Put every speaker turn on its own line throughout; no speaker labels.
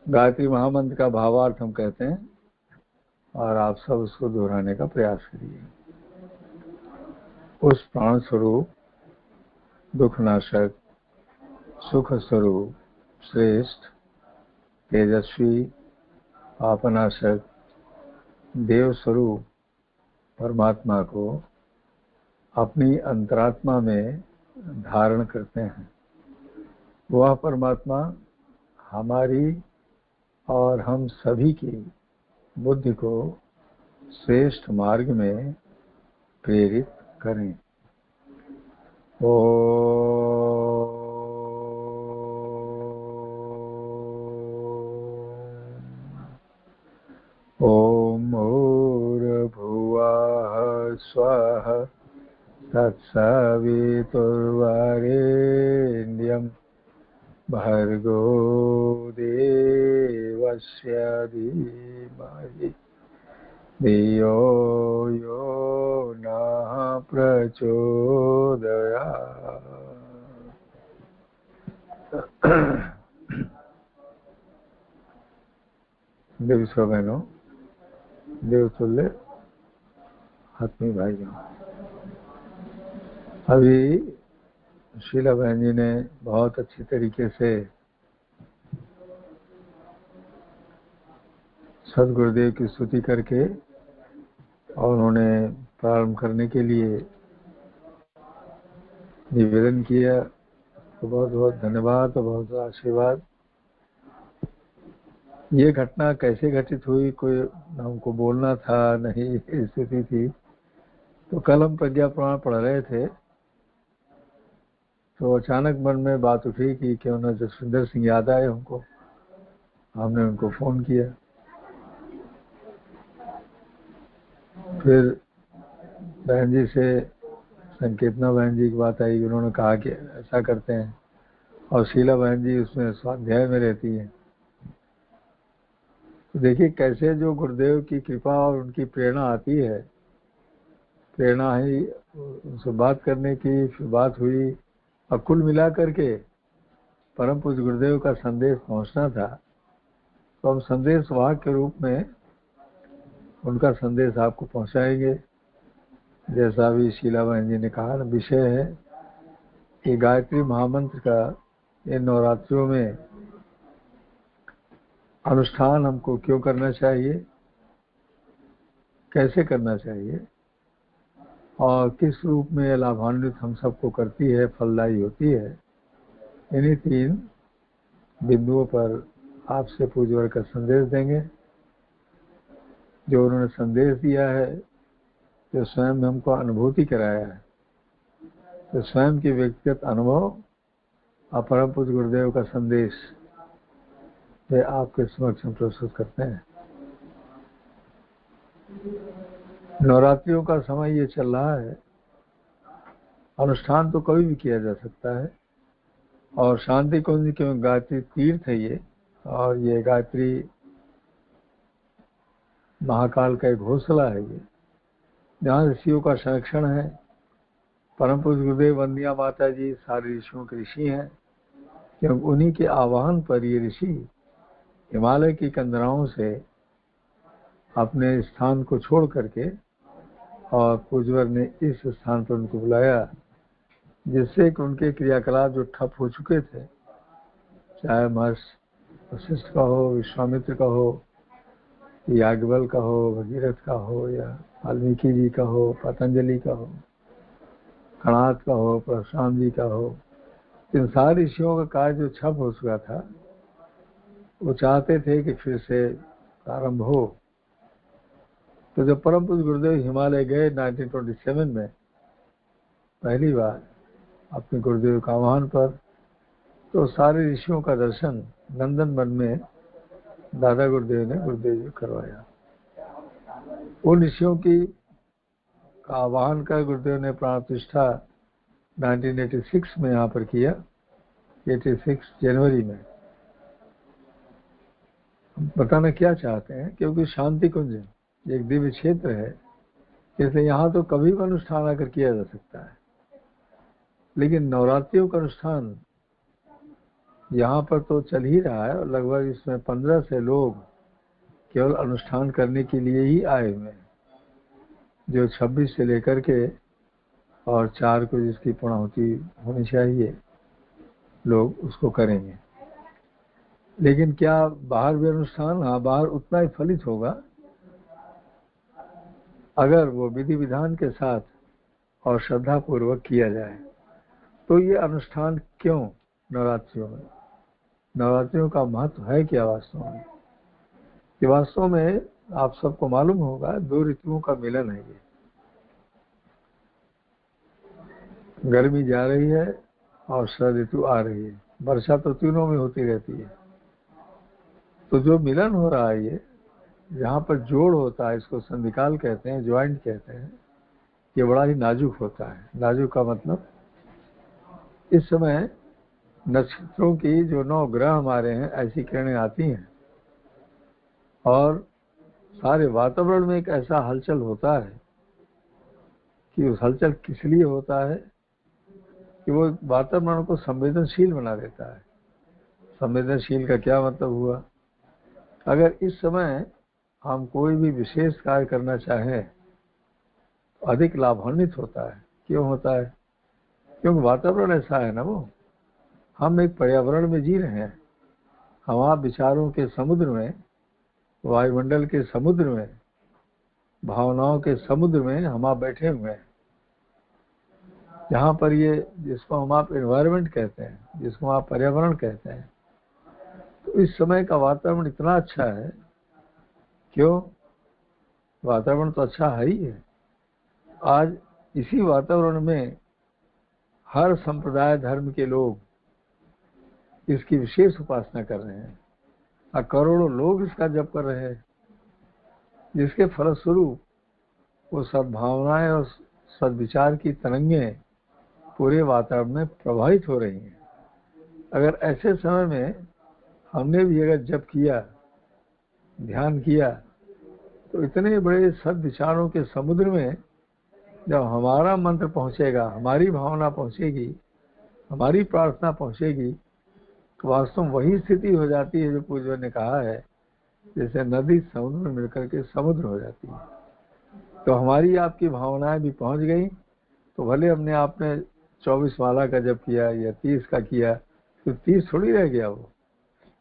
गायत्री महामंत्र का भावार्थ हम कहते हैं और आप सब उसको दोहराने का प्रयास करिए। उस प्राण स्वरूप, दुखनाशक, सुख स्वरूप, श्रेष्ठ, तेजस्वी, पापनाशक, देव स्वरूप परमात्मा को अपनी अंतरात्मा में धारण करते हैं। वह परमात्मा हमारी और हम सभी की बुद्धि को श्रेष्ठ मार्ग में प्रेरित करें। ओम भूर्भुवः स्वः तत्सवितुर्वरेण्यं भर्गो देवस्य धीमहि धियो यो नः प्रचोदयात्। देवस्व बहनों, देवतुल्य आत्मीय भाइयों, अभी शीला बहन जी ने बहुत अच्छी तरीके से सदगुरुदेव की स्तुति करके और उन्होंने प्रारंभ करने के लिए निवेदन किया। तो बहुत बहुत धन्यवाद और बहुत बहुत आशीर्वाद। ये घटना कैसे घटित हुई, कोई हमको बोलना था नहीं, स्थिति थी। तो कल हम प्रज्ञा प्रमाण पढ़ रहे थे तो अचानक मन में बात उठी कि क्यों ना जसविंदर सिंह याद आए हमको। हमने उनको फोन किया। फिर बहन जी से संकेतना बहन जी की बात आई। उन्होंने कहा कि ऐसा करते हैं, और शीला बहन जी उसमें स्वाध्याय में रहती है। तो देखिए कैसे जो गुरुदेव की कृपा और उनकी प्रेरणा आती है, प्रेरणा ही उनसे बात करने की। फिर बात हुई और कुल मिला करके परम पूज्य गुरुदेव का संदेश पहुंचना था। तो हम संदेश वाहक के रूप में उनका संदेश आपको पहुंचाएंगे। जैसा भी शीला बहन जी ने कहा, विषय है कि गायत्री महामंत्र का इन नवरात्रियों में अनुष्ठान हमको क्यों करना चाहिए, कैसे करना चाहिए और किस रूप में लाभान्वित हम सबको करती है, फलदायी होती है। इन्हीं 3 बिंदुओं पर आपसे पूज्यवर का संदेश देंगे। जो उन्होंने संदेश दिया है, जो स्वयं हमको अनुभूति कराया है, तो स्वयं की व्यक्तिगत अनुभव और परम पूज्य गुरुदेव का संदेश वे आपके समक्ष हम प्रस्तुत करते हैं। नवरात्रियों का समय ये चल रहा है। अनुष्ठान तो कभी भी किया जा सकता है, और शांति कुंज क्यों गायत्री तीर्थ है ये, और ये गायत्री महाकाल का एक घोंसला है ये, जहाँ ऋषियों का संरक्षण है। परम पूज्य गुरुदेव वंदिया माता जी सारे ऋषियों के ऋषि हैं, क्योंकि उन्हीं के आह्वान पर ये ऋषि हिमालय की कंदराओं से अपने स्थान को छोड़ करके और पूज्यवर ने इस स्थान पर उनको बुलाया, जिससे कि उनके क्रियाकलाप जो ठप हो चुके थे, चाहे महर्षि वशिष्ठ का हो, विश्वामित्र का हो, याज्ञवल्क्य का हो, भगीरथ का हो, या वाल्मीकि जी का हो, पतंजलि का हो, कणाद का हो, परशुराम जी का हो, इन सारे ऋषियों का कार्य जो ठप हो चुका था, वो चाहते थे कि फिर से प्रारंभ हो। तो जब परम पूज्य गुरुदेव हिमालय गए 1927 में पहली बार अपने गुरुदेव का आह्वान पर, तो सारे ऋषियों का दर्शन नंदन वन में दादा गुरुदेव ने गुरुदेव जी करवाया। उन ऋषियों की आह्वान कर गुरुदेव ने प्राण प्रतिष्ठा 1986 में यहाँ पर किया, 86 जनवरी में। बताना क्या चाहते हैं, क्योंकि शांति कुंज एक दिव्य क्षेत्र है, इसलिए यहाँ तो कभी भी अनुष्ठान आकर किया जा सकता है। लेकिन नवरात्रियों का अनुष्ठान यहाँ पर तो चल ही रहा है और लगभग इसमें 15 से लोग केवल अनुष्ठान करने के लिए ही आए हुए हैं, जो 26 से लेकर के और 4 को जिसकी पूर्णाहुति होनी चाहिए लोग उसको करेंगे। लेकिन क्या बाहर भी अनुष्ठान? हाँ, बाहर उतना ही फलित होगा अगर वो विधि विधान के साथ और श्रद्धा पूर्वक किया जाए। तो ये अनुष्ठान क्यों नवरात्रियों में? नवरात्रियों का महत्व है क्या वास्तव में? कि वास्तव में आप सबको मालूम होगा 2 ऋतुओं का मिलन है ये। गर्मी जा रही है और शरद ऋतु आ रही है, वर्षा तो तीनों में होती रहती है। तो जो मिलन हो रहा है ये, जहाँ पर जोड़ होता है, इसको संधिकाल कहते हैं, ज्वाइंट कहते हैं, ये बड़ा ही नाजुक होता है। नाजुक का मतलब इस समय नक्षत्रों की जो 9 ग्रह हमारे हैं ऐसी किरणें आती हैं और सारे वातावरण में एक ऐसा हलचल होता है कि उस हलचल किस लिए होता है कि वो वातावरण को संवेदनशील बना देता है। संवेदनशील का क्या मतलब हुआ? अगर इस समय हम कोई भी विशेष कार्य करना चाहें तो अधिक लाभान्वित होता है। क्यों होता है? क्योंकि वातावरण ऐसा है ना, वो हम एक पर्यावरण में जी रहे हैं। हम आप विचारों के समुद्र में, वायुमंडल के समुद्र में, भावनाओं के समुद्र में हम आप बैठे हुए हैं, जहाँ पर ये जिसको हम आप एनवायरनमेंट कहते हैं, जिसको आप पर्यावरण कहते हैं। तो इस समय का वातावरण इतना अच्छा है। क्यों? वातावरण तो अच्छा है ही है। आज इसी वातावरण में हर संप्रदाय धर्म के लोग इसकी विशेष उपासना कर रहे हैं और करोड़ों लोग इसका जप कर रहे हैं, जिसके फलस्वरूप वो सद्भावनाएं और सद्विचार की तरंगें पूरे वातावरण में प्रवाहित हो रही हैं। अगर ऐसे समय में हमने भी अगर जप किया, ध्यान किया, तो इतने बड़े सद्विचारों के समुद्र में जब हमारा मंत्र पहुंचेगा, हमारी भावना पहुंचेगी, हमारी प्रार्थना पहुंचेगी, तो वास्तव में वही स्थिति हो जाती है जो पूज्यों ने कहा है, जैसे नदी समुद्र में मिलकर के समुद्र हो जाती है। तो हमारी आपकी भावनाएं भी पहुंच गई, तो भले हमने आपने 24 माला का जप किया या 30 का किया, तो 30 थोड़ी रह गया, वो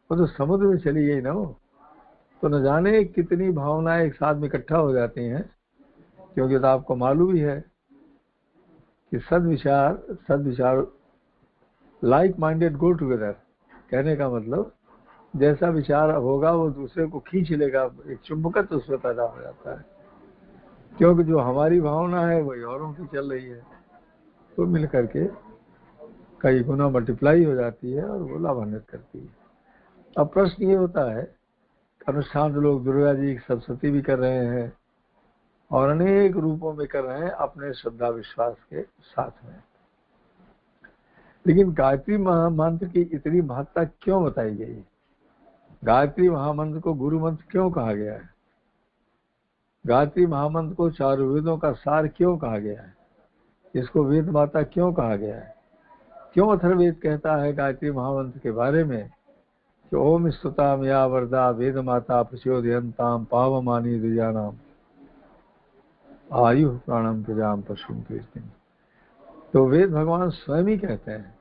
तो समुद्र में चली गई ना वो। तो न जाने कितनी भावनाएं एक साथ में इकट्ठा हो जाती हैं, क्योंकि तो आपको मालूम ही है कि सद्विचार लाइक माइंडेड गो टुगेदर। कहने का मतलब जैसा विचार होगा वो दूसरे को खींच लेगा, एक चुंबकत्व उसमें पैदा हो जाता है। क्योंकि जो हमारी भावना है वही औरों की चल रही है, तो मिल करके कई गुना मल्टीप्लाई हो जाती है और वो लाभान्वित करती है। अब प्रश्न ये होता है, अनुष्ठान तो लोग दुर्गा जी की सरस्वती भी कर रहे हैं और अनेक रूपों में कर रहे हैं अपने श्रद्धा विश्वास के साथ में, लेकिन गायत्री महामंत्र की इतनी महत्ता क्यों बताई गई? गायत्री महामंत्र को गुरु मंत्र क्यों कहा गया है? गायत्री महामंत्र को 4 वेदों का सार क्यों कहा गया है? इसको वेद माता क्यों कहा गया है? क्यों अथर्ववेद कहता है गायत्री महामंत्र के बारे में कि ओम स्तुताम या वरदा वेद माता प्रचोदयन्ताम पावमानी द्विजानाम आयु प्राणम प्रजाम पशुम कीर्तिम। तो वेद भगवान स्वयं ही कहते हैं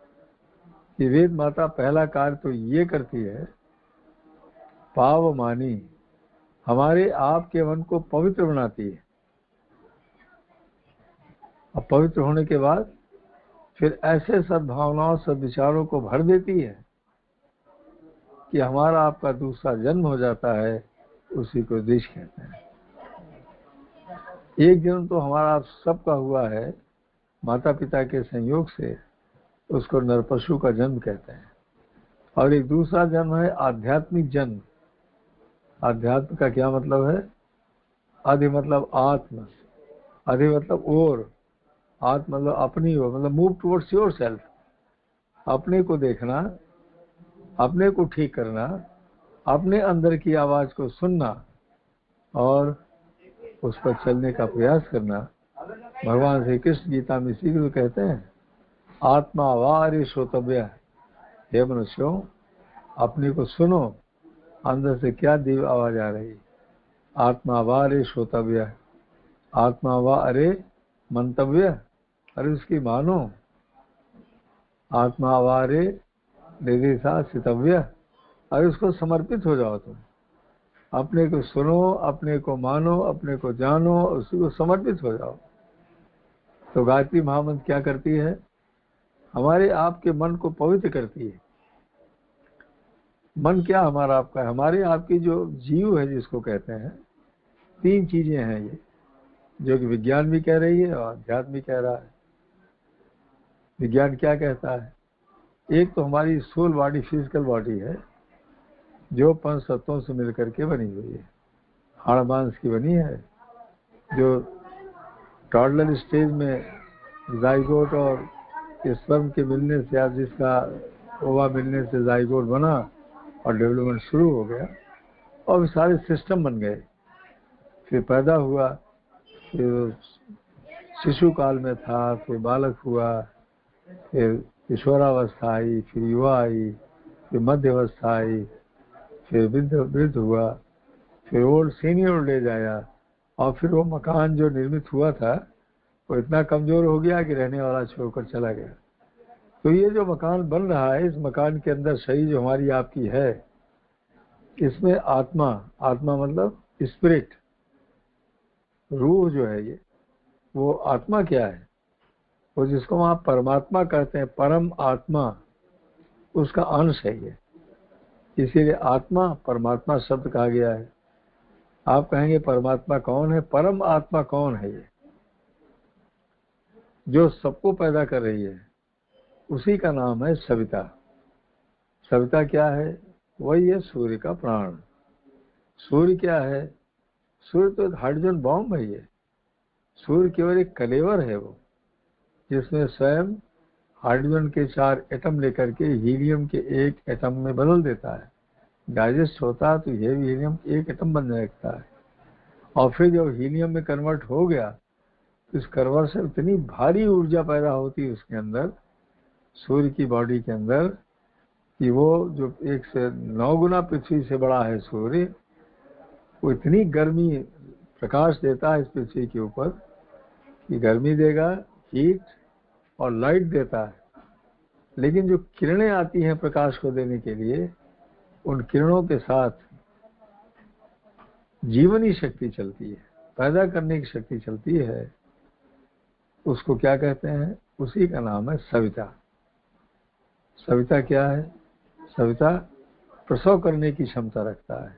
कि वेद माता पहला कार्य तो ये करती है, पावमानी, हमारे आप के मन को पवित्र बनाती है। अब पवित्र होने के बाद फिर ऐसे सद्भावनाओं सद्विचारों को भर देती है कि हमारा आपका दूसरा जन्म हो जाता है। उसी को देश कहते हैं। एक जन्म तो हमारा आप सबका हुआ है माता पिता के संयोग से, उसको नरपशु का जन्म कहते हैं। और एक दूसरा जन्म है आध्यात्मिक जन्म। आध्यात्म का क्या मतलब है? आदि मतलब आत्म, आदि मतलब और, आत्म मतलब अपनी ओर, मतलब मूव टुवर्ड्स योर सेल्फ, अपने को देखना, अपने को ठीक करना, अपने अंदर की आवाज को सुनना और उस पर चलने का प्रयास करना। भगवान श्री कृष्ण गीता में इसी को कहते हैं, आत्मा वार्य श्रोतव्य। हे मनुष्यों, अपने को सुनो, अंदर से क्या दिव्य आवाज आ रही है। आत्मा वा अरे श्रोतव्य, आत्मा वा अरे मंतव्य, अरे उसकी मानो। आत्मा वा अरे निर्देशा सितव्य, अरे उसको समर्पित हो जाओ तुम। अपने को सुनो, अपने को मानो, अपने को जानो, उसी को समर्पित हो जाओ। तो गायत्री महामंत्र क्या करती है? हमारे आपके मन को पवित्र करती है। मन क्या हमारा आपका है? हमारे आपकी जो जीव है जिसको कहते हैं, 3 चीजें हैं ये, जो कि विज्ञान भी कह रही है और अध्यात्म भी कह रहा है। विज्ञान क्या कहता है? एक तो हमारी सोल बॉडी, फिजिकल बॉडी है, जो 5 तत्वों से मिलकर के बनी हुई है, हाड़ मांस की बनी है, जो टॉडलर स्टेज में जाइगोट और स्पर्म के मिलने से, आज जिसका ओवा मिलने से जाइगोट बना और डेवलपमेंट शुरू हो गया और सारे सिस्टम बन गए। फिर पैदा हुआ, फिर शिशु काल में था, फिर बालक हुआ, फिर किशोरावस्था आई, फिर युवा आई, फिर मध्य अवस्था आई, फिर वृद्ध हुआ, फिर ओल्ड सीनियर ओल्ड एज आया, और फिर वो मकान जो निर्मित हुआ था वो इतना कमजोर हो गया कि रहने वाला छोड़कर चला गया। तो ये जो मकान बन रहा है, इस मकान के अंदर शरीर जो हमारी आपकी है, इसमें आत्मा, आत्मा मतलब स्पिरिट, रूह जो है ये, वो आत्मा क्या है? वो जिसको आप परमात्मा कहते हैं, परम आत्मा, उसका अंश है ये। इसीलिए आत्मा परमात्मा शब्द कहा गया है। आप कहेंगे परमात्मा कौन है? परम आत्मा कौन है? ये जो सबको पैदा कर रही है, उसी का नाम है सविता। सविता क्या है? वही है सूर्य का प्राण। सूर्य क्या है? सूर्य तो हाइड्रोजन बॉम्ब है ये। सूर्य केवल एक कलेवर है वो, जिसमें स्वयं हाइड्रोजन के 4 एटम लेकर के हीलियम के 1 एटम में बदल देता है। डाइजेस्ट होता है तो ये हीलियम 1 एटम बन जाता है, और फिर जब हीलियम में कन्वर्ट हो गया तो इस कन्वर्ट से इतनी भारी ऊर्जा पैदा होती है उसके अंदर, सूर्य की बॉडी के अंदर, कि वो जो 1 से 9 गुना पृथ्वी से बड़ा है सूर्य, वो इतनी गर्मी प्रकाश देता है इस पृथ्वी के ऊपर कि गर्मी देगा, हीट और लाइट देता है। लेकिन जो किरणें आती हैं प्रकाश को देने के लिए, उन किरणों के साथ जीवनी शक्ति चलती है, पैदा करने की शक्ति चलती है। उसको क्या कहते हैं? उसी का नाम है सविता। सविता क्या है? सविता प्रसव करने की क्षमता रखता है,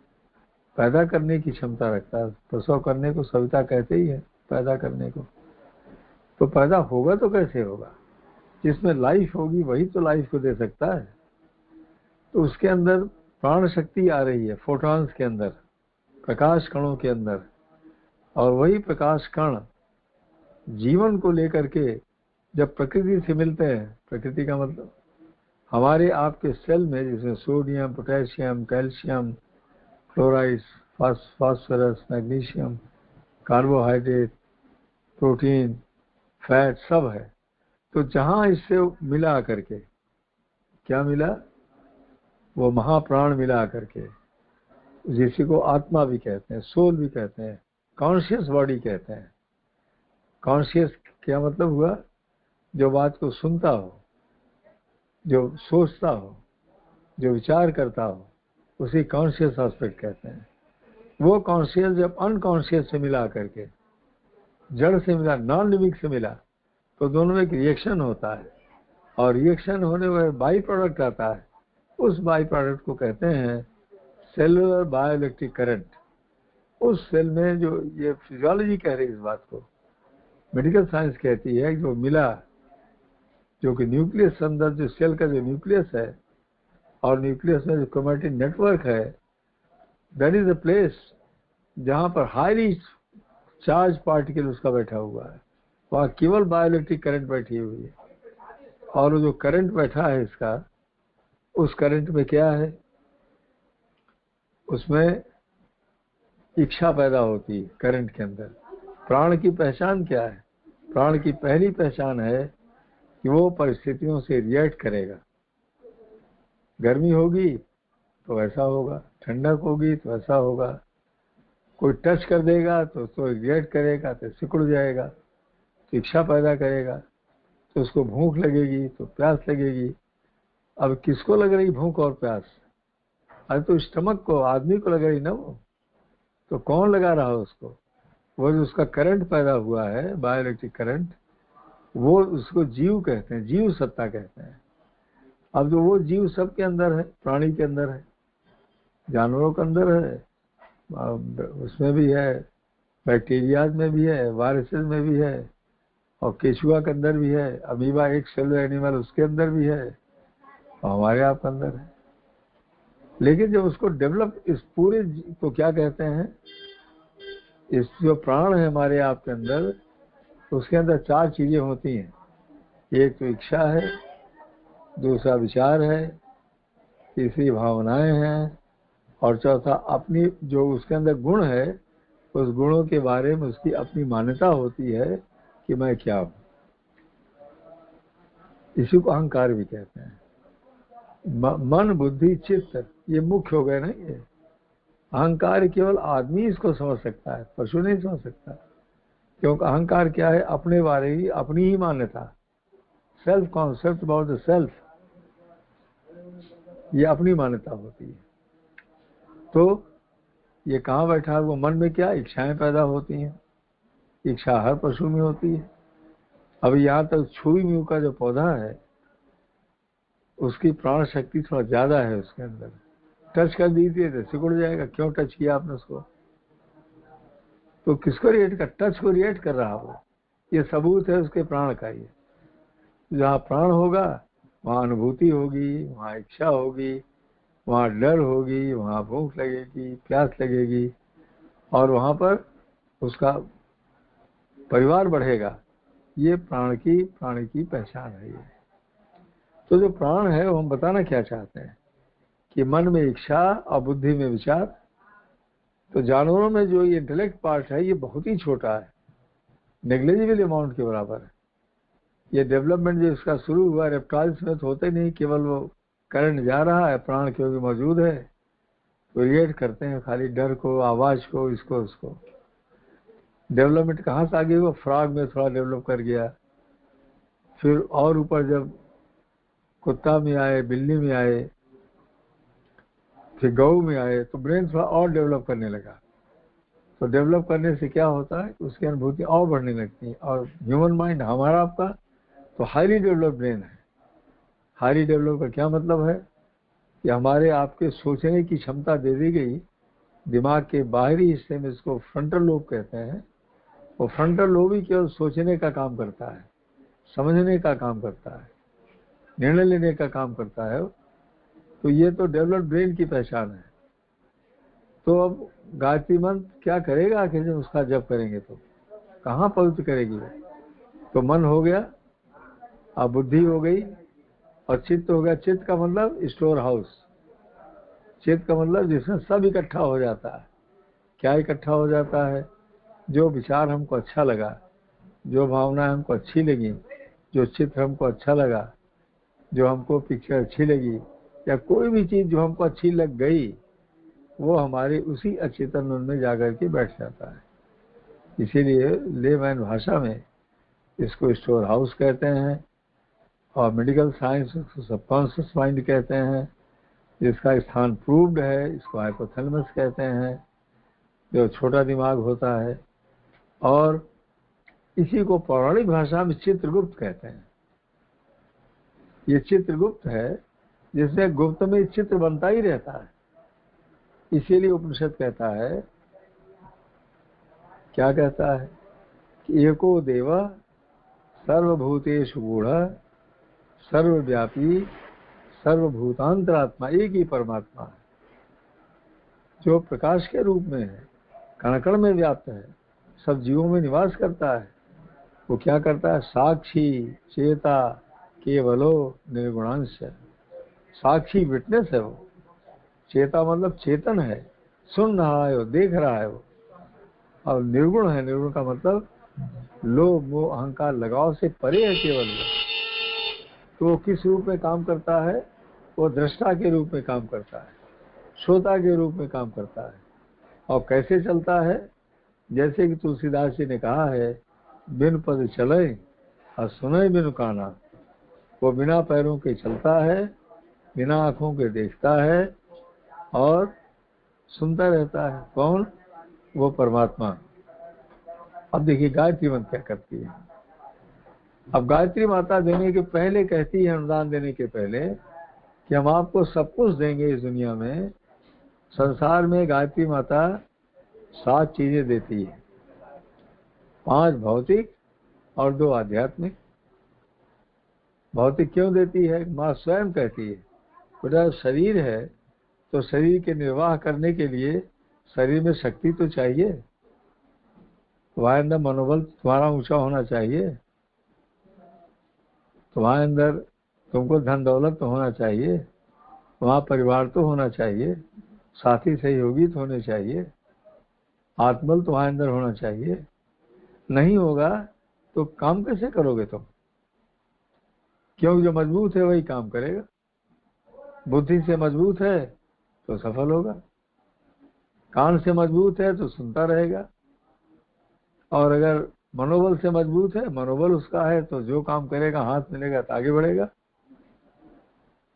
पैदा करने की क्षमता रखता है। प्रसव करने को सविता कहते ही है, पैदा करने को। तो पैदा होगा तो कैसे होगा? जिसमें लाइफ होगी वही तो लाइफ को दे सकता है। तो उसके अंदर प्राण शक्ति आ रही है, फोटॉन्स के अंदर, प्रकाश कणों के अंदर, और वही प्रकाश कण जीवन को लेकर के जब प्रकृति से मिलते हैं, प्रकृति का मतलब हमारे आपके सेल में, जिसमें sodium, potassium, calcium, chloride, phosphorus, magnesium, carbohydrate, protein, fat सब है। तो जहां इससे मिला करके क्या मिला? वो महाप्राण मिला करके, जिसी को आत्मा भी कहते हैं, सोल भी कहते हैं, कॉन्शियस बॉडी कहते हैं। कॉन्शियस क्या मतलब हुआ? जो बात को सुनता हो, जो सोचता हो, जो विचार करता हो, उसी कॉन्शियस एस्पेक्ट कहते हैं। वो कॉन्शियस जब अनकॉन्शियस से मिला करके, जड़ से मिला, नॉन लिविंग से मिला, तो दोनों में एक रिएक्शन होता है, और रिएक्शन होने में बाई प्रोडक्ट आता है। उस बाई प्रोडक्ट को कहते हैं सेलुलर बायोइलेक्ट्रिक करंट। उस सेल में जो, ये फिजियोलॉजी कह रही है इस बात को, मेडिकल साइंस कहती है, जो मिला, जो कि न्यूक्लियस अंदर, जो सेल का जो न्यूक्लियस है, और न्यूक्लियस में जो क्रोमैटिन नेटवर्क है, दैट इज अ प्लेस जहां पर हाईली चार्ज पार्टिकल उसका बैठा हुआ है। वहां केवल बायोइलेक्ट्रिक करंट बैठी हुई है, और वो जो करंट बैठा है इसका, उस करंट में क्या है? उसमें इच्छा पैदा होती है करंट के अंदर। प्राण की पहचान क्या है? प्राण की पहली पहचान है कि वो परिस्थितियों से रिएक्ट करेगा। गर्मी होगी तो वैसा होगा, ठंडक होगी तो वैसा होगा, कोई टच कर देगा तो रिएक्ट करेगा तो सिकुड़ जाएगा, तो इच्छा पैदा करेगा, तो उसको भूख लगेगी तो प्यास लगेगी। अब किसको लग रही भूख और प्यास? अरे तो स्टमक को, आदमी को लग रही ना वो, तो कौन लगा रहा है उसको? वो जो उसका करंट पैदा हुआ है, बायोइलेक्ट्रिक करंट, वो उसको जीव कहते हैं, जीव सत्ता कहते हैं। अब जो वो जीव सबके अंदर है, प्राणी के अंदर है, जानवरों के अंदर है, उसमें भी है, बैक्टीरियाज में भी है, वायरसेस में भी है, और केचुआ के अंदर भी है, अमीबा एक सेलुलर एनिमल उसके अंदर भी है, और हमारे आप के अंदर है। लेकिन जब उसको डेवलप, इस पूरे को क्या कहते हैं, इस जो प्राण है हमारे आप के अंदर, उसके अंदर 4 चीजें होती हैं। एक तो इच्छा है, दूसरा विचार है, तीसरी भावनाएं हैं, और चौथा अपनी जो उसके अंदर गुण है, उस गुणों के बारे में उसकी अपनी मान्यता होती है कि मैं क्या हूं। इसी को अहंकार भी कहते हैं। मन, बुद्धि, चित्त, ये मुख्य हो गए ना। ये अहंकार केवल आदमी इसको समझ सकता है, पशु नहीं समझ सकता। क्योंकि अहंकार क्या है? अपने बारे ही, अपनी ही मान्यता, self concept about the self, ये अपनी मान्यता होती है। तो ये कहाँ बैठा है? वो मन में क्या इच्छाएं पैदा होती हैं। इच्छा हर पशु में होती है। अब यहाँ तक छुई म्यू का जो पौधा है, उसकी प्राण शक्ति थोड़ा ज्यादा है उसके अंदर। टच कर दीजिए तो सिकुड़ जाएगा। क्यों टच किया आपने उसको? तो किसको रिएक्ट कर? टच को रिएक्ट कर रहा हो। ये सबूत है उसके प्राण का। ये जहाँ प्राण होगा वहाँ अनुभूति होगी, वहाँ इच्छा होगी, वहाँ डर होगी, वहाँ भूख लगेगी, प्यास लगेगी, और वहाँ पर उसका परिवार बढ़ेगा। ये प्राणी की पहचान है। ये तो जो प्राण है वो हम बताना क्या चाहते हैं कि मन में इच्छा और बुद्धि में विचार। तो जानवरों में जो ये इंटेलेक्ट पार्ट है, ये बहुत ही छोटा है, नेग्लिजिबल अमाउंट के बराबर है। ये डेवलपमेंट जो इसका शुरू हुआ, रेप्टाइल्स में तो होते नहीं, केवल वो करंट जा रहा है, प्राण क्योंकि मौजूद है तो रिएक्ट करते हैं खाली डर को, आवाज को, इसको उसको। डेवलपमेंट कहाँ से आगे हुआ? फ्रॉग में थोड़ा डेवलप कर गया, फिर और ऊपर जब कुत्ता में आए, बिल्ली में आए, फिर गऊ में आए, तो ब्रेन थोड़ा और डेवलप करने लगा। तो डेवलप करने से क्या होता है? उसकी अनुभूति और बढ़ने लगती है। और ह्यूमन माइंड हमारा आपका तो हाईली डेवलप ब्रेन है। हाईली डेवलप का क्या मतलब है कि हमारे आपके सोचने की क्षमता दे दी गई। दिमाग के बाहरी हिस्से में, इसको फ्रंटल लोब कहते हैं, वो फ्रंटल लोब ही केवल सोचने का काम करता है, समझने का काम करता है, निर्णय लेने का काम करता है। तो ये तो डेवलप ब्रेन की पहचान है। तो अब गायत्री मंत्र क्या करेगा आखिर? जब उसका जप करेंगे तो कहाँ पवित्र करेगी वो? तो मन हो गया, अब बुद्धि हो गई, और चित्त हो गया। चित्त का मतलब स्टोर हाउस। चित्त का मतलब जिसमें सब इकट्ठा हो जाता है। क्या इकट्ठा हो जाता है? जो विचार हमको अच्छा लगा, जो भावना हमको अच्छी लगी, जो चित्र हमको अच्छा लगा, जो हमको पिक्चर अच्छी लगी, या कोई भी चीज जो हमको अच्छी लग गई, वो हमारे उसी अचेतन मन में जाकर के बैठ जाता है। इसीलिए लेमैन भाषा में इसको स्टोर हाउस कहते हैं, और मेडिकल साइंस उसको सबकॉन्शियस माइंड कहते हैं, जिसका स्थान प्रूव्ड है। इसको हाइपोथैलेमस कहते हैं, जो छोटा दिमाग होता है। और इसी को पौराणिक भाषा में चित्रगुप्त कहते हैं। ये चित्रगुप्त है, जिसमें गुप्त में चित्र बनता ही रहता है। इसीलिए उपनिषद कहता है, क्या कहता है कि एको देव सर्वभूतेषु गूढ़ सर्वव्यापी सर्वभूतांतरात्मा। एक ही परमात्मा है जो प्रकाश के रूप में है, कण कण में व्याप्त है, सब जीवों में निवास करता है। वो क्या करता है? साक्षी चेता केवलो निर्गुणांश। साक्षी विटनेस है वो। चेता मतलब चेतन है, सुन रहा है वो, देख रहा है वो। और निर्गुण है। निर्गुण का मतलब लोभ मोह अहंकार लगाव से परे है केवल वो। तो वो किस रूप में काम करता है? वो दृष्टा के रूप में काम करता है। श्रोता के रूप में काम करता है। और कैसे चलता है? जैसे कि तुलसीदास जी ने कहा है, बिन पद चले और सुने बिनु काना। वो बिना पैरों के चलता है, बिना आंखों के देखता है और सुनता रहता है। कौन? वो परमात्मा। अब देखिए गायत्री मंत्र क्या करती है। अब गायत्री माता देने के पहले कहती है, अनुदान देने के पहले, कि हम आपको सब कुछ देंगे इस दुनिया में। संसार में गायत्री माता 7 चीजें देती है, 5 भौतिक और 2 आध्यात्मिक। भौतिक क्यों देती है? माँ स्वयं कहती है, बेटा शरीर है तो शरीर के निर्वाह करने के लिए शरीर में शक्ति तो चाहिए, तुम्हारे अंदर मनोबल तुम्हारा ऊंचा होना चाहिए, तुम्हारे अंदर तुमको धन दौलत तो होना चाहिए, तुम्हारा परिवार तो होना चाहिए, साथी सहयोगी तो होने चाहिए, आत्मबल तुम्हारे अंदर होना चाहिए। नहीं होगा तो काम कैसे करोगे तुम? क्योंकि जो मजबूत है वही काम करेगा। बुद्धि से मजबूत है तो सफल होगा, कान से मजबूत है तो सुनता रहेगा, और अगर मनोबल से मजबूत है, मनोबल उसका है, तो जो काम करेगा, हाथ मिलेगा तो आगे बढ़ेगा।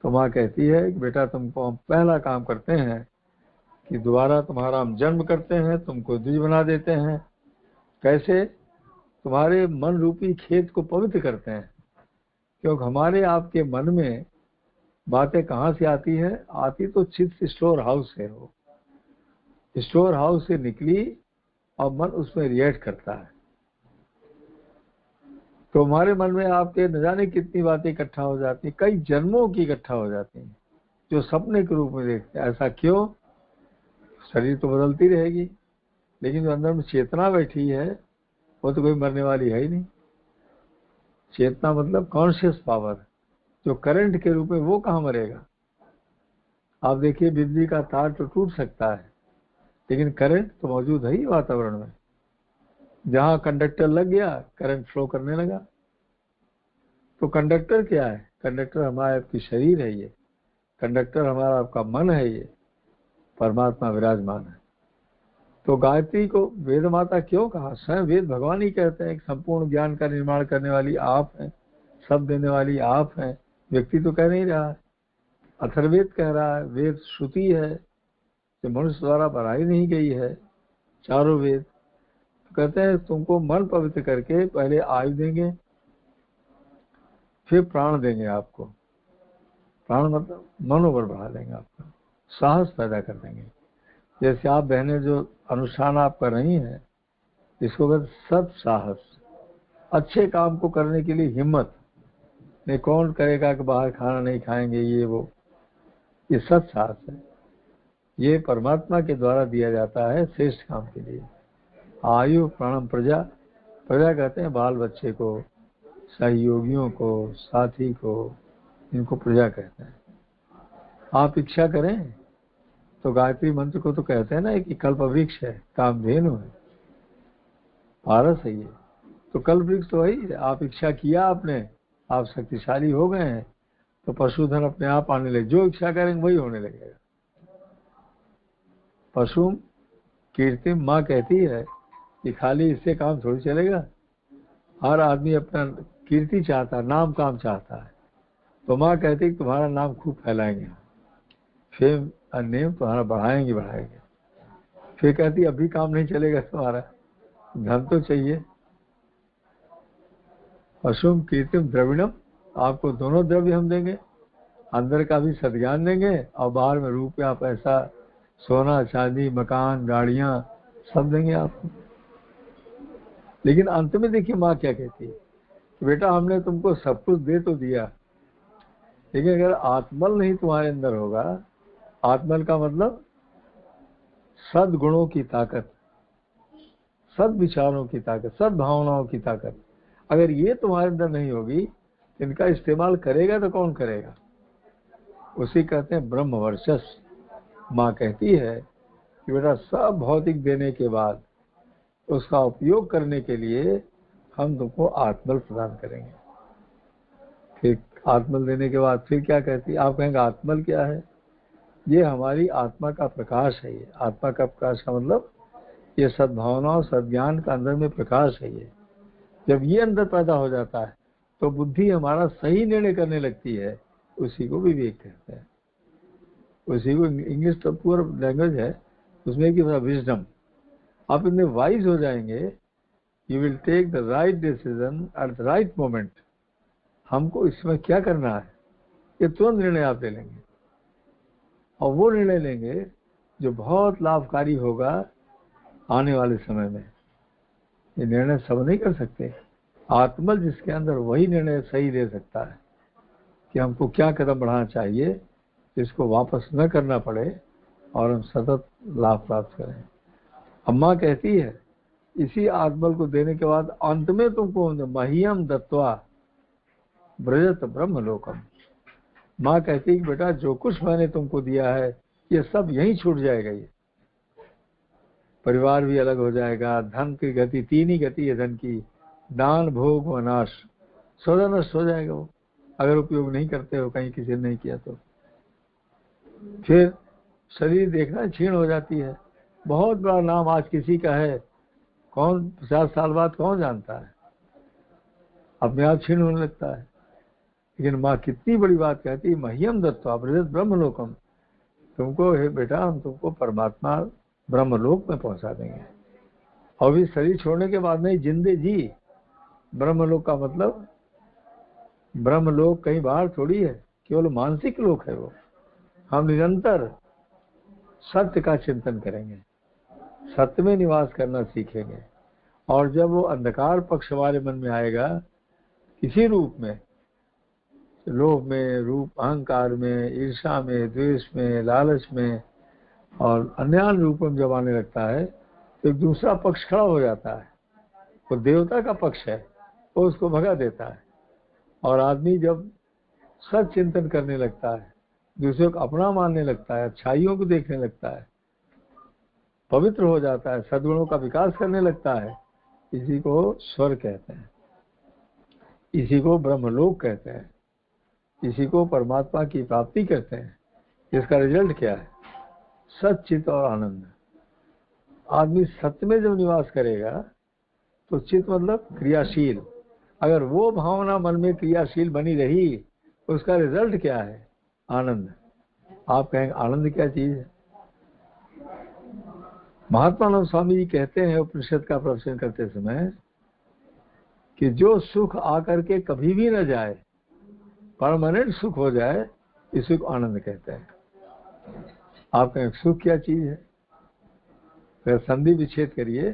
तो माँ कहती है कि बेटा तुमको हम पहला काम करते हैं कि दोबारा तुम्हारा हम जन्म करते हैं, तुमको द्विज बना देते हैं। कैसे? तुम्हारे मन रूपी खेत को पवित्र करते हैं। क्योंकि हमारे आपके मन में बातें कहाँ से आती है? आती तो चित्त स्टोर हाउस से हो, स्टोर हाउस से निकली और मन उसमें रिएक्ट करता है। तो हमारे मन में आपके न जाने कितनी बातें इकट्ठा हो जाती हैं, कई जन्मों की इकट्ठा हो जाती हैं, जो सपने के रूप में देखते हैं। ऐसा क्यों? शरीर तो बदलती रहेगी, लेकिन जो अंदर में चेतना बैठी है वो तो कोई मरने वाली है ही नहीं। चेतना मतलब कॉन्शियस पावर, जो करंट के रूप में, वो कहाँ मरेगा? आप देखिए बिजली का तार तो टूट सकता है, लेकिन करंट तो मौजूद है ही वातावरण में। जहां कंडक्टर लग गया, करंट फ्लो करने लगा। तो कंडक्टर क्या है? कंडक्टर हमारा आपकी शरीर है, ये कंडक्टर हमारा आपका मन है, ये परमात्मा विराजमान है। तो गायत्री को वेद माता क्यों कहा? स्वयं वेद भगवान ही कहते हैं कि संपूर्ण ज्ञान का निर्माण करने वाली आप हैं, सब देने वाली आप हैं। व्यक्ति तो कह नहीं रहा है, अथर्ववेद कह रहा है, वेद श्रुति है जो मनुष्य द्वारा बढ़ाई नहीं गई है, चारों वेद। तो कहते हैं तुमको मन पवित्र करके पहले आयु देंगे, फिर प्राण देंगे आपको। प्राण मतलब मनोबल बढ़ा देंगे, आपका साहस पैदा कर देंगे। जैसे आप बहनें जो अनुष्ठान आप कर रही हैं, इसको कहते सत साहस, अच्छे काम को करने के लिए हिम्मत। नहीं कौन करेगा कि बाहर खाना नहीं खाएंगे, ये वो, ये सत साहस है। ये परमात्मा के द्वारा दिया जाता है श्रेष्ठ काम के लिए। आयु प्राणम प्रजा, प्रजा कहते हैं बाल बच्चे को, सहयोगियों को, साथी को, इनको प्रजा कहते हैं। आप इच्छा करें तो गायत्री मंत्र को तो कहते हैं ना कि कल्प वृक्ष है, कामधेनु है, पारस है ये। तो कल्प वृक्ष तो वही है। आप इच्छा किया आपने, आप शक्तिशाली हो गए हैं, तो पशुधन अपने आप आने लगे। जो इच्छा करेंगे वही होने लगेगा। पशु कीर्ति माँ कहती है कि खाली इससे काम थोड़ी चलेगा। हर आदमी अपना कीर्ति चाहता है, नाम काम चाहता है। तो माँ कहती है तुम्हारा नाम खूब फैलाएंगे, फेम और नेम तुम्हारा बढ़ाएंगे। फिर कहती अभी काम नहीं चलेगा तुम्हारा, धन तो चाहिए। पशुम कीर्तिम द्रविणम, आपको दोनों द्रव्य हम देंगे, अंदर का भी सद्ज्ञान देंगे और बाहर में रुपया पैसा, सोना चांदी, मकान, गाड़ियां सब देंगे आपको। लेकिन अंत में देखिए माँ क्या कहती है कि बेटा हमने तुमको सब कुछ दे तो दिया, लेकिन अगर आत्मबल नहीं तुम्हारे अंदर होगा, आत्मबल का मतलब सद्गुणों की ताकत, सद विचारों की ताकत, सद भावनाओं की ताकत, अगर ये तुम्हारे अंदर नहीं होगी, इनका इस्तेमाल करेगा तो कौन करेगा? उसी कहते हैं ब्रह्म वर्चस्व। माँ कहती है कि बेटा सब भौतिक देने के बाद उसका उपयोग करने के लिए हम तुमको आत्मबल प्रदान करेंगे। फिर आत्मबल देने के बाद फिर क्या कहती है? आप कहेंगे आत्मबल क्या है? ये हमारी आत्मा का प्रकाश है। ये आत्मा का प्रकाश का मतलब ये सद्भावनाओं सद्ज्ञान का अंदर में प्रकाश है। ये जब ये अंदर पैदा हो जाता है तो बुद्धि हमारा सही निर्णय करने लगती है। उसी को विवेक कहते हैं। उसी को इंग्लिश तो पूरा लैंग्वेज है, उसमें की विजडम। आप इतने वाइज हो जाएंगे, you will take the right decision at the right moment. हमको इसमें क्या करना है ये तुरंत निर्णय आप ले लेंगे, और वो निर्णय लेंगे जो बहुत लाभकारी होगा आने वाले समय में। ये निर्णय सब नहीं कर सकते। आत्मल जिसके अंदर वही निर्णय सही ले सकता है कि हमको क्या कदम बढ़ाना चाहिए, जिसको वापस न करना पड़े और हम सतत लाभ प्राप्त करें। अम्मा कहती है इसी आत्मल को देने के बाद अंत में तुमको मह्यम दत्वा ब्रजत ब्रह्मलोकम। माँ कहती है कि बेटा जो कुछ मैंने तुमको दिया है ये सब यहीं छूट जाएगा। ये परिवार भी अलग हो जाएगा, धन की गति, 3 ही गति है धन की, दान भोग व नाश। सदा नष्ट हो जाएगा वो, अगर उपयोग नहीं करते हो, कहीं किसी ने नहीं किया तो। फिर शरीर देखना क्षीण हो जाती है। बहुत बड़ा नाम आज किसी का है, कौन 50 साल बाद कौन जानता है, अपने आप क्षीण होने लगता है। लेकिन माँ कितनी बड़ी बात कहती है, मह्यम दत्वा ब्रजत ब्रह्मलोकम। तुमको हे बेटा हम तुमको परमात्मा ब्रह्मलोक में पहुंचा देंगे। और भी शरीर छोड़ने के बाद नहीं, जिंदे जी। ब्रह्मलोक का मतलब ब्रह्मलोक कहीं बाहर थोड़ी है, केवल मानसिक लोक है वो। हम निरंतर सत्य का चिंतन करेंगे, सत्य में निवास करना सीखेंगे। और जब वो अंधकार पक्ष हमारे मन में आएगा किसी रूप में, लोभ में, रूप अहंकार में, ईर्ष्या में, द्वेष में, लालच में और अन्य रूपों में जब आने लगता है तो एक दूसरा पक्ष खड़ा हो जाता है। वो देवता का पक्ष है, वो उसको भगा देता है। और आदमी जब सच चिंतन करने लगता है, दूसरे को अपना मानने लगता है, अच्छाइयों को देखने लगता है, पवित्र हो जाता है, सद्गुणों का विकास करने लगता है, इसी को स्वर्ग कहते हैं, इसी को ब्रह्मलोक कहते हैं, इसी को परमात्मा की प्राप्ति कहते हैं। इसका रिजल्ट क्या है? सच्चित और आनंद। आदमी सत्य में जब निवास करेगा तो चित्त मतलब क्रियाशील। अगर वो भावना मन में क्रियाशील बनी रही तो उसका रिजल्ट क्या है? आनंद। आप कहेंगे आनंद क्या चीज है? महात्मानंद स्वामी जी कहते हैं उपनिषद का प्रवचन करते समय कि जो सुख आकर के कभी भी न जाए, परमानेंट सुख हो जाए, इसी को आनंद कहते हैं। आप कहें सुख क्या चीज है? अगर संधि विच्छेद करिए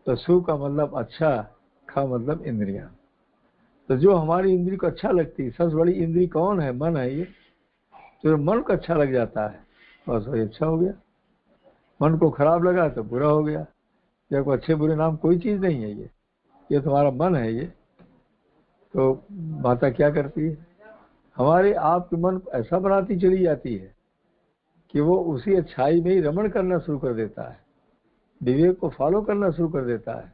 तो सुख का मतलब अच्छा, खा मतलब इंद्रियां। तो जो हमारी इंद्री को अच्छा लगती है, सबसे बड़ी इंद्री कौन है? मन है। ये तो मन को अच्छा लग जाता है बस वही अच्छा हो गया। मन को खराब लगा तो बुरा हो गया। या कोई अच्छे बुरे नाम कोई चीज नहीं है। ये तुम्हारा मन है। ये तो माता क्या करती है? हमारे आप के मन को ऐसा बनाती चली जाती है कि वो उसी अच्छाई में ही रमण करना शुरू कर देता है, विवेक को फॉलो करना शुरू कर देता है,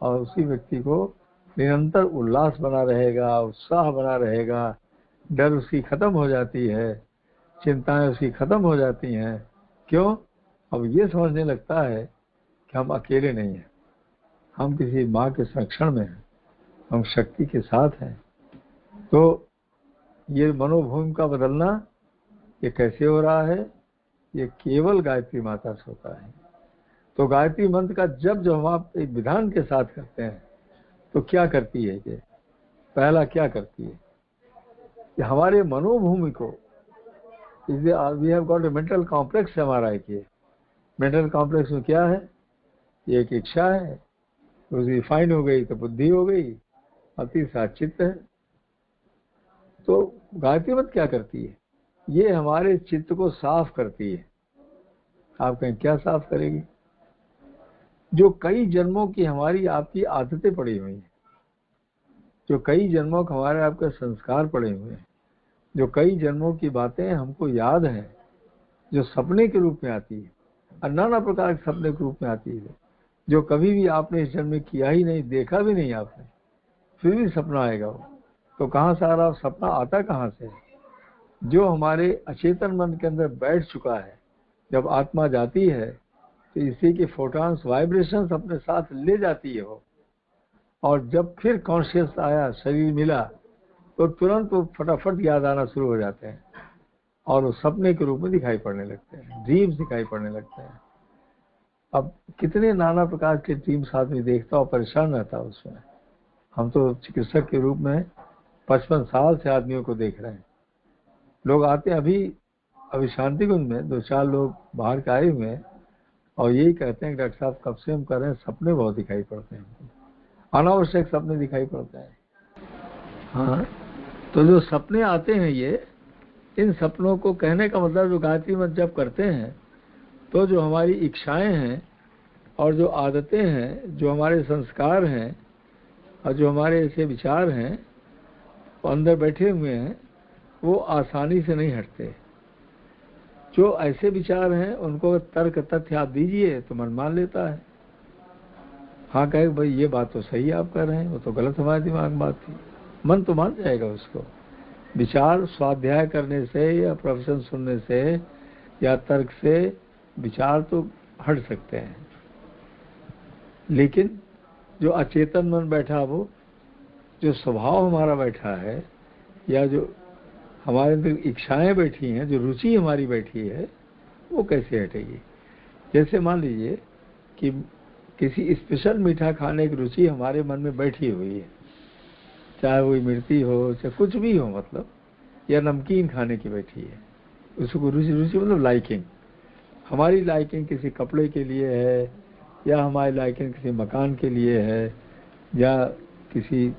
और उसी व्यक्ति को निरंतर उल्लास बना रहेगा, उत्साह बना रहेगा, डर उसकी खत्म हो जाती है, चिंताएं उसकी खत्म हो जाती हैं। क्यों? अब ये समझने लगता है कि हम अकेले नहीं हैं, हम किसी माँ के संरक्षण में हैं, हम शक्ति के साथ हैं। तो ये मनोभूमि का बदलना ये कैसे हो रहा है? ये केवल गायत्री माता से होता है। तो गायत्री मंत्र का जब हम आप एक विधान के साथ करते हैं तो क्या करती है? ये पहला क्या करती है कि हमारे मनोभूमि को, we have got a mental complex हमारा। एक ये मेंटल कॉम्प्लेक्स में क्या है? ये एक इच्छा है, उसकी फाइन हो गई तो बुद्धि हो गई, और तीसरा चित्त है। तो गायत्री मंत्र क्या करती है? ये हमारे चित्त को साफ करती है। आप कहें क्या साफ करेगी? जो कई जन्मों की हमारी आपकी आदतें पड़ी हुई हैं, जो कई जन्मों के हमारे आपके संस्कार पड़े हुए हैं, जो कई जन्मों की बातें हमको याद हैं, जो सपने के रूप में आती है, और नाना प्रकार के सपने के रूप में आती है, जो कभी भी आपने इस जन्म में किया ही नहीं, देखा भी नहीं आपने, फिर भी सपना आएगा वो। तो कहाँ से आ रहा सपना? आता कहाँ से? जो हमारे अचेतन मन के अंदर बैठ चुका है, जब आत्मा जाती है तो इसी के फोटॉन्स वाइब्रेशंस अपने साथ ले जाती है वो, और जब फिर कॉन्शियस आया, शरीर मिला, तो तुरंत वो फटाफट याद आना शुरू हो जाते हैं और वो सपने के रूप में दिखाई पड़ने लगते हैं, ड्रीम्स दिखाई पड़ने लगते हैं। अब कितने नाना प्रकार के ड्रीम्स आदमी देखता और परेशान रहता है उसमें। हम तो चिकित्सक के रूप में 55 साल से आदमियों को देख रहे हैं। लोग आते हैं, अभी शांति कुंज में 2-4 लोग बाहर के आए हुए हैं और यही कहते हैं कि डॉक्टर साहब कब से हम कर रहे हैं, सपने बहुत दिखाई पड़ते हैं, अनावश्यक सपने दिखाई पड़ते हैं। हाँ, तो जो सपने आते हैं ये, इन सपनों को कहने का मतलब जो गायत्री मंत्र जब करते हैं तो जो हमारी इच्छाएं हैं और जो आदतें हैं, जो हमारे संस्कार हैं और जो हमारे ऐसे विचार हैं वो अंदर बैठे हुए हैं, वो आसानी से नहीं हटते। जो ऐसे विचार हैं उनको तर्क तथ्य आप दीजिए तो मन मान लेता है। हाँ, कहे भाई ये बात तो सही आप कर रहे हैं, वो तो गलत हमारे दिमाग में बात थी, मन तो मान जाएगा उसको। विचार स्वाध्याय करने से या प्रोफेशन सुनने से या तर्क से विचार तो हट सकते हैं, लेकिन जो अचेतन मन बैठा, वो जो स्वभाव हमारा बैठा है या जो हमारे अंदर इच्छाएं बैठी हैं, जो रुचि हमारी बैठी है, वो कैसे हटेगी। जैसे मान लीजिए कि किसी स्पेशल मीठा खाने की रुचि हमारे मन में बैठी हुई है, चाहे वो मिर्ची हो चाहे कुछ भी हो, मतलब या नमकीन खाने की बैठी है, उसको रुचि मतलब लाइकिंग। हमारी लाइकिंग किसी कपड़े के लिए है या हमारी लाइकिंग किसी मकान के लिए है या किसी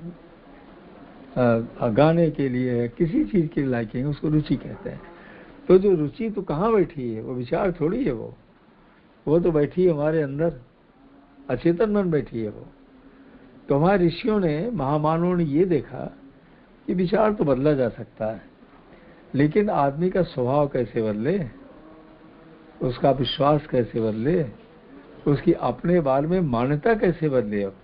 गाने के लिए है, किसी चीज़ की लाइकिंग, उसको रुचि कहते हैं। तो जो रुचि तो कहाँ बैठी है, वो विचार थोड़ी है, वो तो बैठी है हमारे अंदर, अचेतन मन बैठी है वो। तो हमारे ऋषियों ने, महामानवों ने ये देखा कि विचार तो बदला जा सकता है, लेकिन आदमी का स्वभाव कैसे बदले, उसका विश्वास कैसे बदले, उसकी अपने बारे में मान्यता कैसे बदले। अब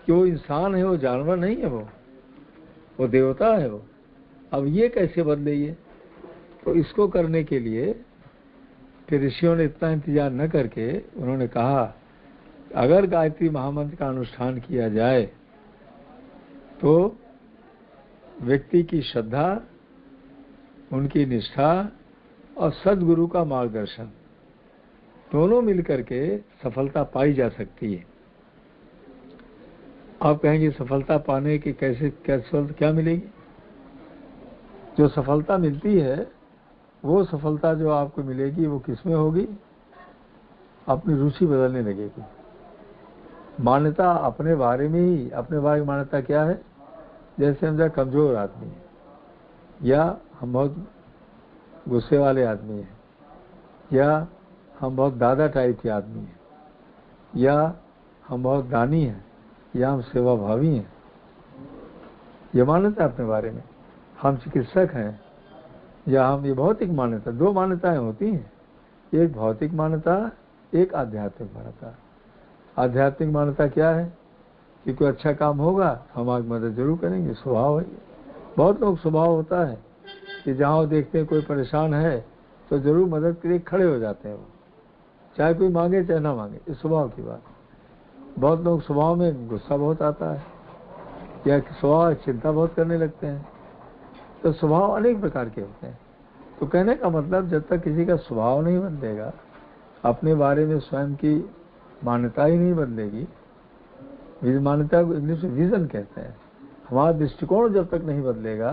कि वो इंसान है, वो जानवर नहीं है, वो देवता है वो। अब ये कैसे बदले ये, तो इसको करने के लिए फिर ऋषियों ने इतना इंतजार न करके उन्होंने कहा, अगर गायत्री महामंत्र का अनुष्ठान किया जाए तो व्यक्ति की श्रद्धा, उनकी निष्ठा और सद्गुरु का मार्गदर्शन दोनों मिलकर के सफलता पाई जा सकती है। आप कहेंगे सफलता पाने की कैसे क्या मिलेगी। जो सफलता मिलती है, वो सफलता जो आपको मिलेगी वो किसमें होगी, अपनी रुचि बदलने लगेगी। मान्यता अपने बारे में ही, अपने बारे में मान्यता क्या है, जैसे हम जरा कमजोर आदमी हैं या हम बहुत गुस्से वाले आदमी हैं या हम बहुत दादा टाइप के आदमी हैं या हम बहुत दानी हैं या हम सेवाभावी हैं, ये मान्यता अपने बारे में। हम चिकित्सक हैं या हम, ये भौतिक मान्यता, दो मान्यताएं होती हैं, एक भौतिक मान्यता, एक आध्यात्मिक मान्यता। आध्यात्मिक मान्यता क्या है कि कोई अच्छा काम होगा हम आगे मदद जरूर करेंगे, स्वभाव है। बहुत लोग स्वभाव होता है कि जहाँ वो देखते हैं कोई परेशान है तो जरूर मदद के लिए खड़े हो जाते हैं, वो चाहे कोई मांगे चाहे ना मांगे, इस स्वभाव की बात। बहुत लोग स्वभाव में गुस्सा बहुत आता है या स्वभाव चिंता बहुत करने लगते हैं, तो स्वभाव अनेक प्रकार के होते हैं। तो कहने का मतलब, जब तक किसी का स्वभाव नहीं बदलेगा, अपने बारे में स्वयं की मान्यता ही नहीं बदलेगी, मान्यता को इंग्लिश में विजन कहते हैं, हमारा दृष्टिकोण जब तक नहीं बदलेगा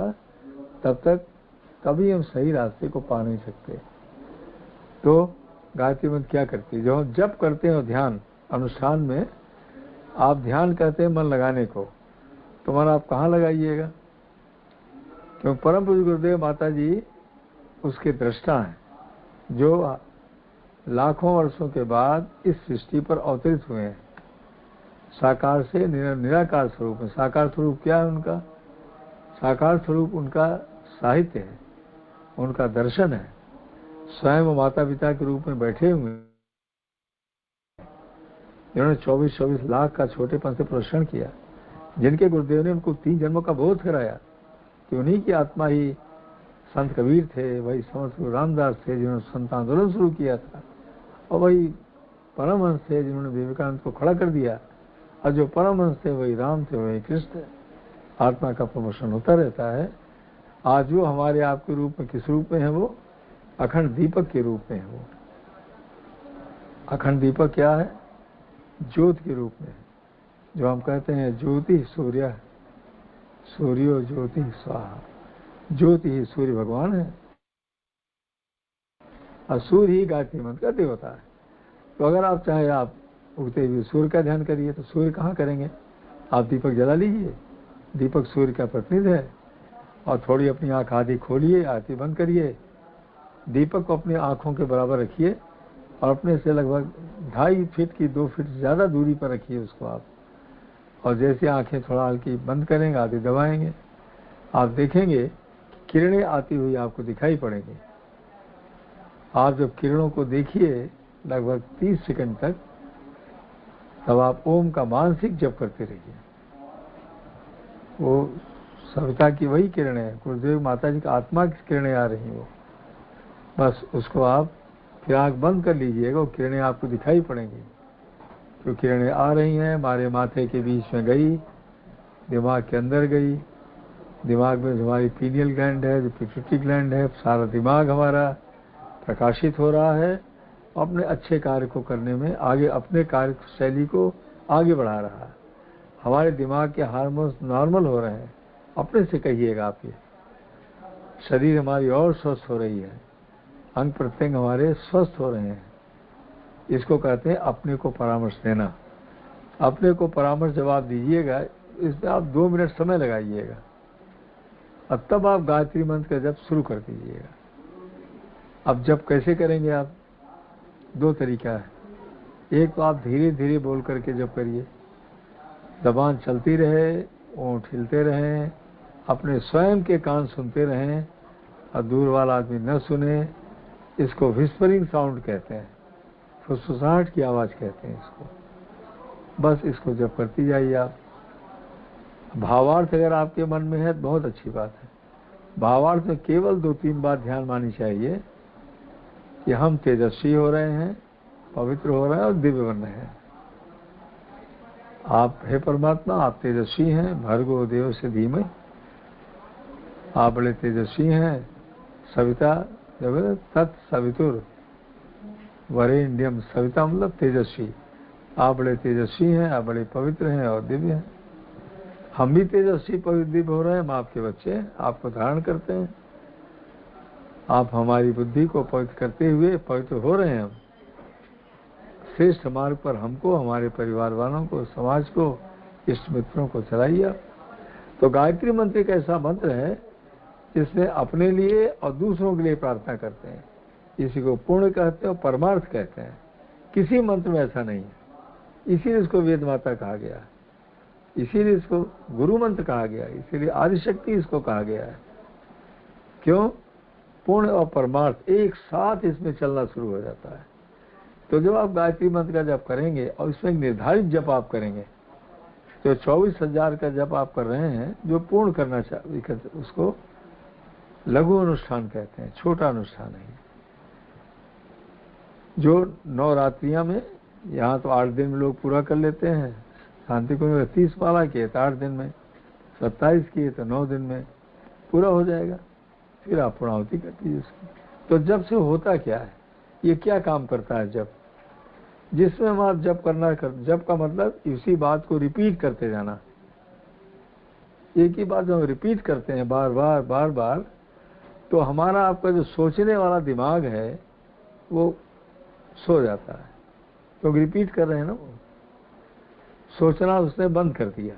तब तक कभी हम सही रास्ते को पा नहीं सकते। तो गायत्री मंत्र क्या करती है, जो हम जब करते हैं ध्यान अनुष्ठान में, आप ध्यान करते हैं मन लगाने को, तो मन आप कहाँ लगाइएगा, क्योंकि परम पूज्य गुरुदेव माता जी उसके दृष्टा हैं, जो लाखों वर्षों के बाद इस सृष्टि पर अवतरित हुए हैं, साकार से निराकार स्वरूप में। साकार स्वरूप क्या है उनका, साकार स्वरूप उनका साहित्य है, उनका दर्शन है। स्वयं माता पिता के रूप में बैठे हुए, जिन्होंने 24-24 लाख का छोटेपन से पोषण किया, जिनके गुरुदेव ने उनको 3 जन्मों का बोध कराया कि उन्हीं की आत्मा ही संत कबीर थे, वही समर्थ गुरु रामदास थे जिन्होंने संत आंदोलन शुरू किया था, और वही परमहंस थे जिन्होंने विवेकानंद को खड़ा कर दिया, और जो परमहंस थे वही राम थे, वही कृष्ण थे। आत्मा का प्रमोशन होता रहता है। आज वो हमारे आपके रूप में किस रूप में है? वो अखंड दीपक के रूप में है। वो अखंड दीपक क्या है? ज्योत के रूप में, जो हम कहते हैं ज्योति सूर्य, सूर्यो ज्योति स्वाहा। ज्योति ही सूर्य भगवान है, और सूर्य ही गायत्री मंत्र का देवता है। तो अगर आप चाहे आप उगते हुए सूर्य का ध्यान करिए, तो सूर्य कहाँ करेंगे? आप दीपक जला लीजिए, दीपक सूर्य का प्रतिनिधि है, और थोड़ी अपनी आँख आधी खोलिए, आरती बंद करिए, दीपक को अपनी आँखों के बराबर रखिए, और अपने से लगभग 2.5 फीट की 2 फीट ज़्यादा दूरी पर रखिए उसको आप। और जैसे आंखें थोड़ा हल्की बंद करेंगे, आधी दबाएंगे, आप देखेंगे किरणें आती हुई आपको दिखाई पड़ेंगी। आप जब किरणों को देखिए लगभग 30 सेकंड तक, तब आप ओम का मानसिक जप करते रहिए। वो सविता की वही किरणें हैं, गुरुदेव माता जी का आत्मा की किरणें आ रही हैं। वो बस उसको आप फिर आँख बंद कर लीजिएगा, वो किरणें आपको दिखाई पड़ेंगी। जो किरणें आ रही हैं हमारे माथे के बीच में गई, दिमाग के अंदर गई, दिमाग में हमारी पीनियल ग्लैंड है, जो पिट्यूटरी ग्लैंड है, सारा दिमाग हमारा प्रकाशित हो रहा है, अपने अच्छे कार्य को करने में आगे, अपने कार्य शैली को आगे बढ़ा रहा है। हमारे दिमाग के हार्मोन्स नॉर्मल हो रहे हैं, अपने से कहिएगा आप ये। शरीर हमारी और स्वस्थ हो रही है, अंग प्रत्यंग हमारे स्वस्थ हो रहे हैं। इसको कहते हैं अपने को परामर्श देना। अपने को परामर्श जब आप दीजिएगा, इसमें आप 2 मिनट समय लगाइएगा, और तब आप गायत्री मंत्र का जप शुरू कर दीजिएगा। अब जप कैसे करेंगे आप? 2 तरीका है। एक तो आप धीरे धीरे बोल करके जप करिए, जबान चलती रहे, ओंठ हिलते रहें, अपने स्वयं के कान सुनते रहें, और दूर वाला आदमी न सुने। इसको विस्परिंग साउंड कहते हैं, फुसफुसाहट की आवाज़ कहते हैं इसको। बस इसको जप करती जाइए आप। भावार्थ अगर आपके मन में है तो बहुत अच्छी बात है। भावार्थ में केवल 2-3 बात ध्यान मानी चाहिए कि हम तेजस्वी हो रहे हैं, पवित्र हो रहे हैं और दिव्य बन रहे हैं। आप हे परमात्मा, आप तेजस्वी हैं, भर्गो देव से धीमहि, आप बड़े तेजस्वी हैं। सविता जब तत्सवितुर वरेण्यम, सविता मतलब तेजस्वी। आप बड़े तेजस्वी हैं, आप बड़े पवित्र हैं और दिव्य हैं। हम भी तेजस्वी पवित्र दिव्य हो रहे हैं, हम आपके बच्चे हैं, आपको धारण करते हैं। आप हमारी बुद्धि को पवित्र करते हुए पवित्र हो रहे हैं। हम श्रेष्ठ मार्ग पर हमको, हमारे परिवार वालों को, समाज को, इष्ट मित्रों को चलाइए। तो गायत्री मंत्र एक ऐसा मंत्र है जिसमें अपने लिए और दूसरों के लिए प्रार्थना करते हैं। इसी को पूर्ण कहते हैं और परमार्थ कहते हैं। किसी मंत्र में ऐसा नहीं है, इसीलिए इसको वेद माता कहा गया, इसीलिए इसको गुरु मंत्र कहा गया, इसीलिए आदिशक्ति इसको कहा गया है। क्यों? पूर्ण और परमार्थ एक साथ इसमें चलना शुरू हो जाता है। तो जब आप गायत्री मंत्र का जप करेंगे और इसमें निर्धारित जप आप करेंगे, जो 24,000 का जप आप कर रहे हैं, जो पूर्ण करना चाहिए, उसको लघु अनुष्ठान कहते हैं, छोटा अनुष्ठान है। जो 9 रात्रियां में, यहाँ तो 8 दिन में लोग पूरा कर लेते हैं। शांति कुंज में 30 माला किए तो 8 दिन में, 27 किए तो 9 दिन में पूरा हो जाएगा। फिर आप पूर्णाहुति कर दीजिए उसकी। तो जब से होता क्या है, ये क्या काम करता है जब? जिसमें हम आप जप करना जप का मतलब इसी बात को रिपीट करते जाना। एक ही बात जो हम रिपीट करते हैं बार बार बार बार, तो हमारा आपका जो सोचने वाला दिमाग है वो सो जाता है, क्योंकि रिपीट कर रहे हैं ना। वो सोचना उसने बंद कर दिया।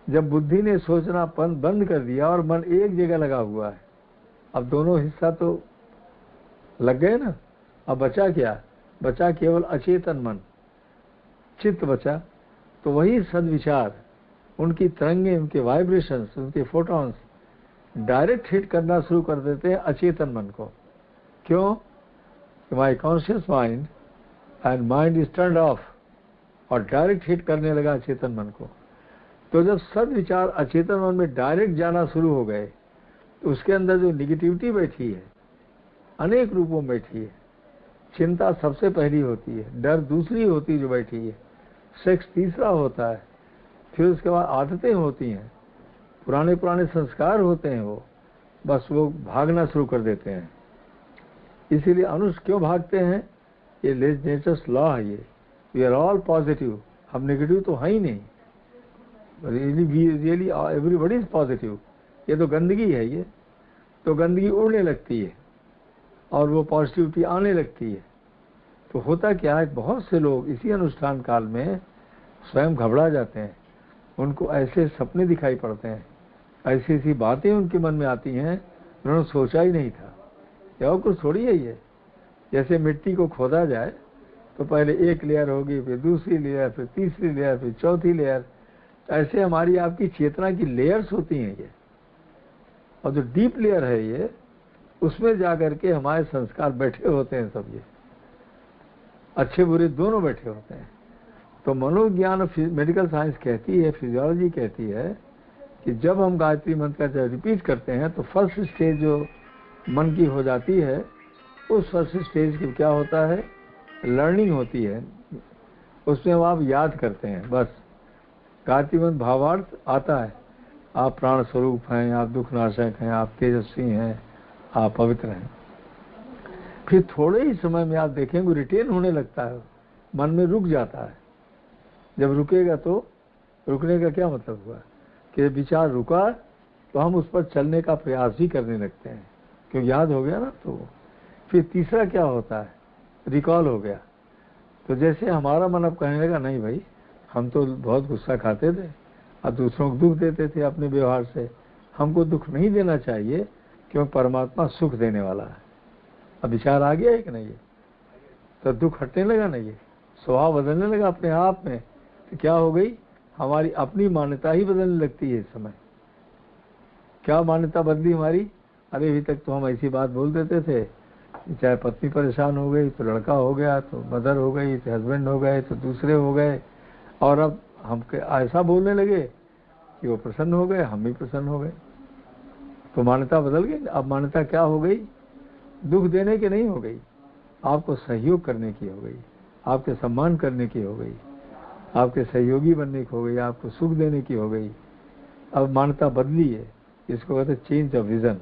जब बुद्धि ने सोचना बंद कर दिया और मन एक जगह लगा हुआ है, अब दोनों हिस्सा तो लग गए ना। अब बचा क्या? बचा केवल अचेतन मन, चित्त बचा। तो वही सद्विचार, उनकी तरंगे, उनके वाइब्रेशंस, उनके फोटॉन्स डायरेक्ट हिट करना शुरू कर देते हैं अचेतन मन को। क्यों? माई conscious mind and mind is turned of, और डायरेक्ट हिट करने लगा अचेतन मन को। तो जब सद्विचार अचेतन मन में डायरेक्ट जाना शुरू हो गए, तो उसके अंदर जो निगेटिविटी बैठी है, अनेक रूपों में बैठी है। चिंता सबसे पहली होती है, डर दूसरी होती है जो बैठी है, सेक्स तीसरा होता है, फिर उसके बाद आदतें होती हैं, पुराने पुराने संस्कार होते हैं, वो बस वो भागना शुरू कर देते हैं। इसीलिए मनुष्य क्यों भागते हैं? ये नेचर्स लॉ है ये। वी आर ऑल पॉजिटिव, हम नेगेटिव तो है ही नहीं। Really everybody is positive. ये तो गंदगी है, ये तो गंदगी उड़ने लगती है और वो पॉजिटिविटी आने लगती है। तो होता क्या है, बहुत से लोग इसी अनुष्ठान काल में स्वयं घबरा जाते हैं, उनको ऐसे सपने दिखाई पड़ते हैं, ऐसी ऐसी बातें उनके मन में आती हैं उन्होंने सोचा ही नहीं था। या कुछ थोड़ी है ये, जैसे मिट्टी को खोदा जाए तो पहले एक लेयर होगी, फिर दूसरी लेयर, फिर तीसरी लेयर, फिर चौथी लेयर। ऐसे हमारी आपकी चेतना की लेयर्स होती हैं ये, और जो डीप लेयर है ये, उसमें जाकर के हमारे संस्कार बैठे होते हैं। सब ये अच्छे बुरे दोनों बैठे होते हैं। तो मनोविज्ञान और मेडिकल साइंस कहती है, फिजियोलॉजी कहती है कि जब हम गायत्री मंत्र का रिपीट करते हैं तो फर्स्ट स्टेज जो मन की हो जाती है, उस फर्स्ट स्टेज की क्या होता है, लर्निंग होती है। उसमें आप याद करते हैं, बस गायत्री मंत्र भावार्थ आता है, आप प्राण स्वरूप हैं, आप दुखनाशक हैं, आप तेजस्वी हैं, आप पवित्र हैं। फिर थोड़े ही समय में आप देखेंगे रिटेन होने लगता है, मन में रुक जाता है। जब रुकेगा तो रुकने का क्या मतलब हुआ कि विचार रुका तो हम उस पर चलने का प्रयास भी करने लगते हैं, क्यों याद हो गया ना। तो फिर तीसरा क्या होता है, रिकॉल हो गया। तो जैसे हमारा मन अब कहने लगा, नहीं भाई हम तो बहुत गुस्सा खाते थे, अब दूसरों को दुख देते थे अपने व्यवहार से, हमको दुख नहीं देना चाहिए क्योंकि परमात्मा सुख देने वाला है। अब विचार आ गया है कि नहीं, तो दुख हटने लगा ना, ये स्वभाव बदलने लगा अपने आप में। तो क्या हो गई, हमारी अपनी मान्यता ही बदलने लगती है इस समय। क्या मान्यता बदली हमारी? अरे अभी तक तो हम ऐसी बात बोल देते थे, चाहे पत्नी परेशान हो गई तो लड़का हो गया, तो मदर हो गई, तो हस्बैंड हो गए, तो दूसरे हो गए, और अब हम ऐसा बोलने लगे कि वो प्रसन्न हो गए, हम भी प्रसन्न हो गए। तो मान्यता बदल गई। अब मान्यता क्या हो गई, दुख देने की नहीं हो गई, आपको सहयोग करने की हो गई, आपके सम्मान करने की हो गई, आपके सहयोगी बनने की हो गई, आपको सुख देने की हो गई। अब मान्यता बदली है, इसको कहते हैं चेंज ऑफ विजन।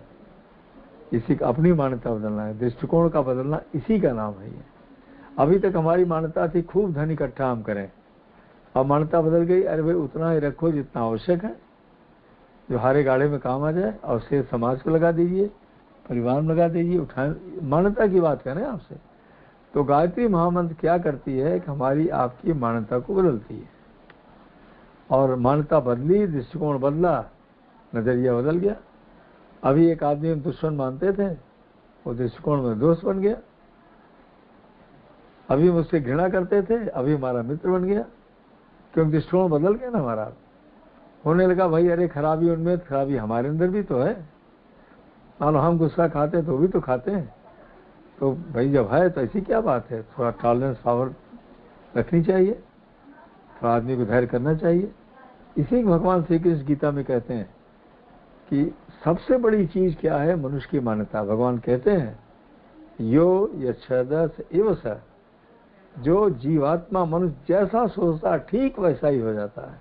इसी का अपनी मान्यता बदलना है, दृष्टिकोण का बदलना, इसी का नाम है ये। अभी तक हमारी मान्यता थी खूब धन इकट्ठा हम करें, अब मान्यता बदल गई, अरे भाई उतना ही रखो जितना आवश्यक है, जो हारे गाड़े में काम आ जाए, और से समाज को लगा दीजिए, परिवार में लगा दीजिए, उठाए। मान्यता की बात करें आपसे, तो गायत्री महामंत्र क्या करती है कि हमारी आपकी मान्यता को बदलती है। और मान्यता बदली, दृष्टिकोण बदला, नजरिया बदल गया। अभी एक आदमी हम दुश्मन मानते थे, वो दृष्टिकोण में दोस्त बन गया। अभी मुझसे घृणा करते थे, अभी हमारा मित्र बन गया, क्योंकि दृष्टिकोण बदल गया ना हमारा। होने लगा भाई, अरे खराबी उनमें, खराबी हमारे अंदर भी तो है। मानो हम गुस्सा खाते तो भी तो खाते हैं, तो भाई जब है तो ऐसी क्या बात है, थोड़ा टॉलरेंस पावर रखनी चाहिए, थोड़ा आदमी को धैर्य करना चाहिए। इसी को भगवान श्री कृष्ण गीता में कहते हैं कि सबसे बड़ी चीज क्या है, मनुष्य की मान्यता। भगवान कहते हैं यो यच्छदस एव स, जो जीवात्मा मनुष्य जैसा सोचता ठीक वैसा ही हो जाता है।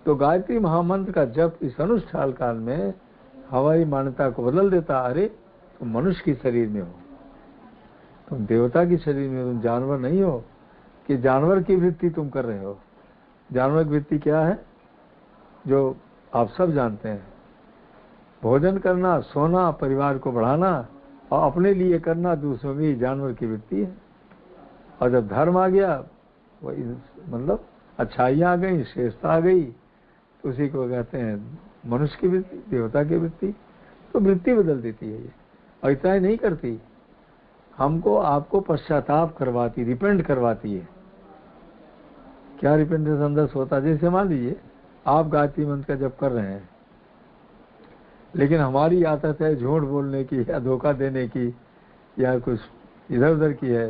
तो गायत्री महामंत्र का जब इस अनुष्ठान काल में हमारी मान्यता को बदल देता, अरे तुम मनुष्य के शरीर में हो, तुम देवता के शरीर में, तुम जानवर नहीं हो कि जानवर की वृत्ति तुम कर रहे हो। जानवर की वृत्ति क्या है, जो आप सब जानते हैं, भोजन करना, सोना, परिवार को बढ़ाना और अपने लिए करना, दूसरों की जानवर की वृत्ति है। और जब धर्म आ गया, वही मतलब अच्छाइयाँ आ गई, श्रेष्ठता आ गई, तो उसी को कहते हैं मनुष्य की वृत्ति, देवता की वृत्ति। तो वृत्ति बदल देती है ये, और इतना ही नहीं करती, हमको आपको पश्चाताप करवाती, रिपेंट करवाती है। क्या रिपेंटेंस अंदर होता है, जैसे मान लीजिए आप गायत्री मंत्र का जप कर रहे हैं, लेकिन हमारी आदत है झूठ बोलने की या धोखा देने की या कुछ इधर उधर की है,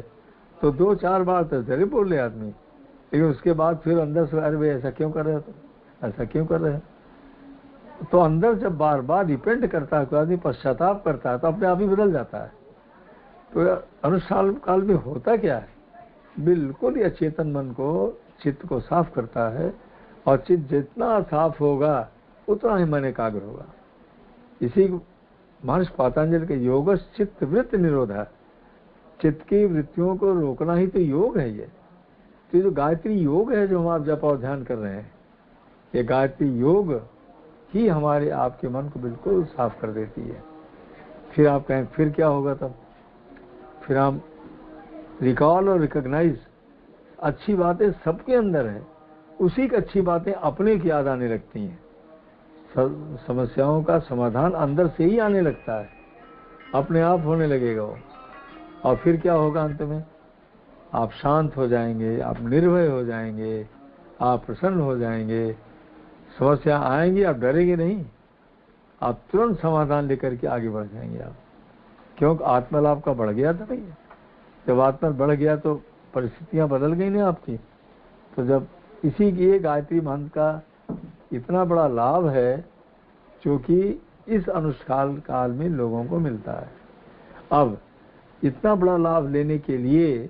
तो 2-4 बार तो जरूर बोल ले आदमी, लेकिन उसके बाद फिर अंदर से अरे भाई ऐसा क्यों कर रहे हो तुम, ऐसा क्यों कर रहे हो। तो अंदर जब बार बार रिपेंट करता है, कोई आदमी पश्चाताप करता है, तो अपने आप ही बदल जाता है। तो अनुष्ठान काल में होता क्या है, बिल्कुल ही अचेतन मन को, चित्त को साफ करता है, और चित्त जितना साफ होगा उतना ही मन एकाग्र होगा। इसी महर्षि पातंजलि के योग चित्त वृत्ति निरोध है, चित्त की वृत्तियों को रोकना ही तो योग है। ये तो जो गायत्री योग है जो हम आप जप और ध्यान कर रहे हैं, ये गायत्री योग ही हमारे आपके मन को बिल्कुल साफ कर देती है। फिर आप कहें फिर क्या होगा, तब फिर हम रिकॉल और रिकॉग्नाइज, अच्छी बातें सबके अंदर है, उसी की अच्छी बातें अपने की याद आने लगती हैं। समस्याओं का समाधान अंदर से ही आने लगता है, अपने आप होने लगेगा वो। और फिर क्या होगा, अंत में आप शांत हो जाएंगे, आप निर्भय हो जाएंगे, आप प्रसन्न हो जाएंगे। समस्या आएंगी, आप डरेंगे नहीं, आप तुरंत समाधान लेकर के आगे बढ़ जाएंगे आप, क्योंकि आत्मलाभ का बढ़ गया था भैया। जब आत्मा बढ़ गया तो परिस्थितियां बदल गई ना आपकी। तो जब इसी के गायत्री मंत्र का इतना बड़ा लाभ है जो कि इस अनुष्ठान काल में लोगों को मिलता है। अब इतना बड़ा लाभ लेने के लिए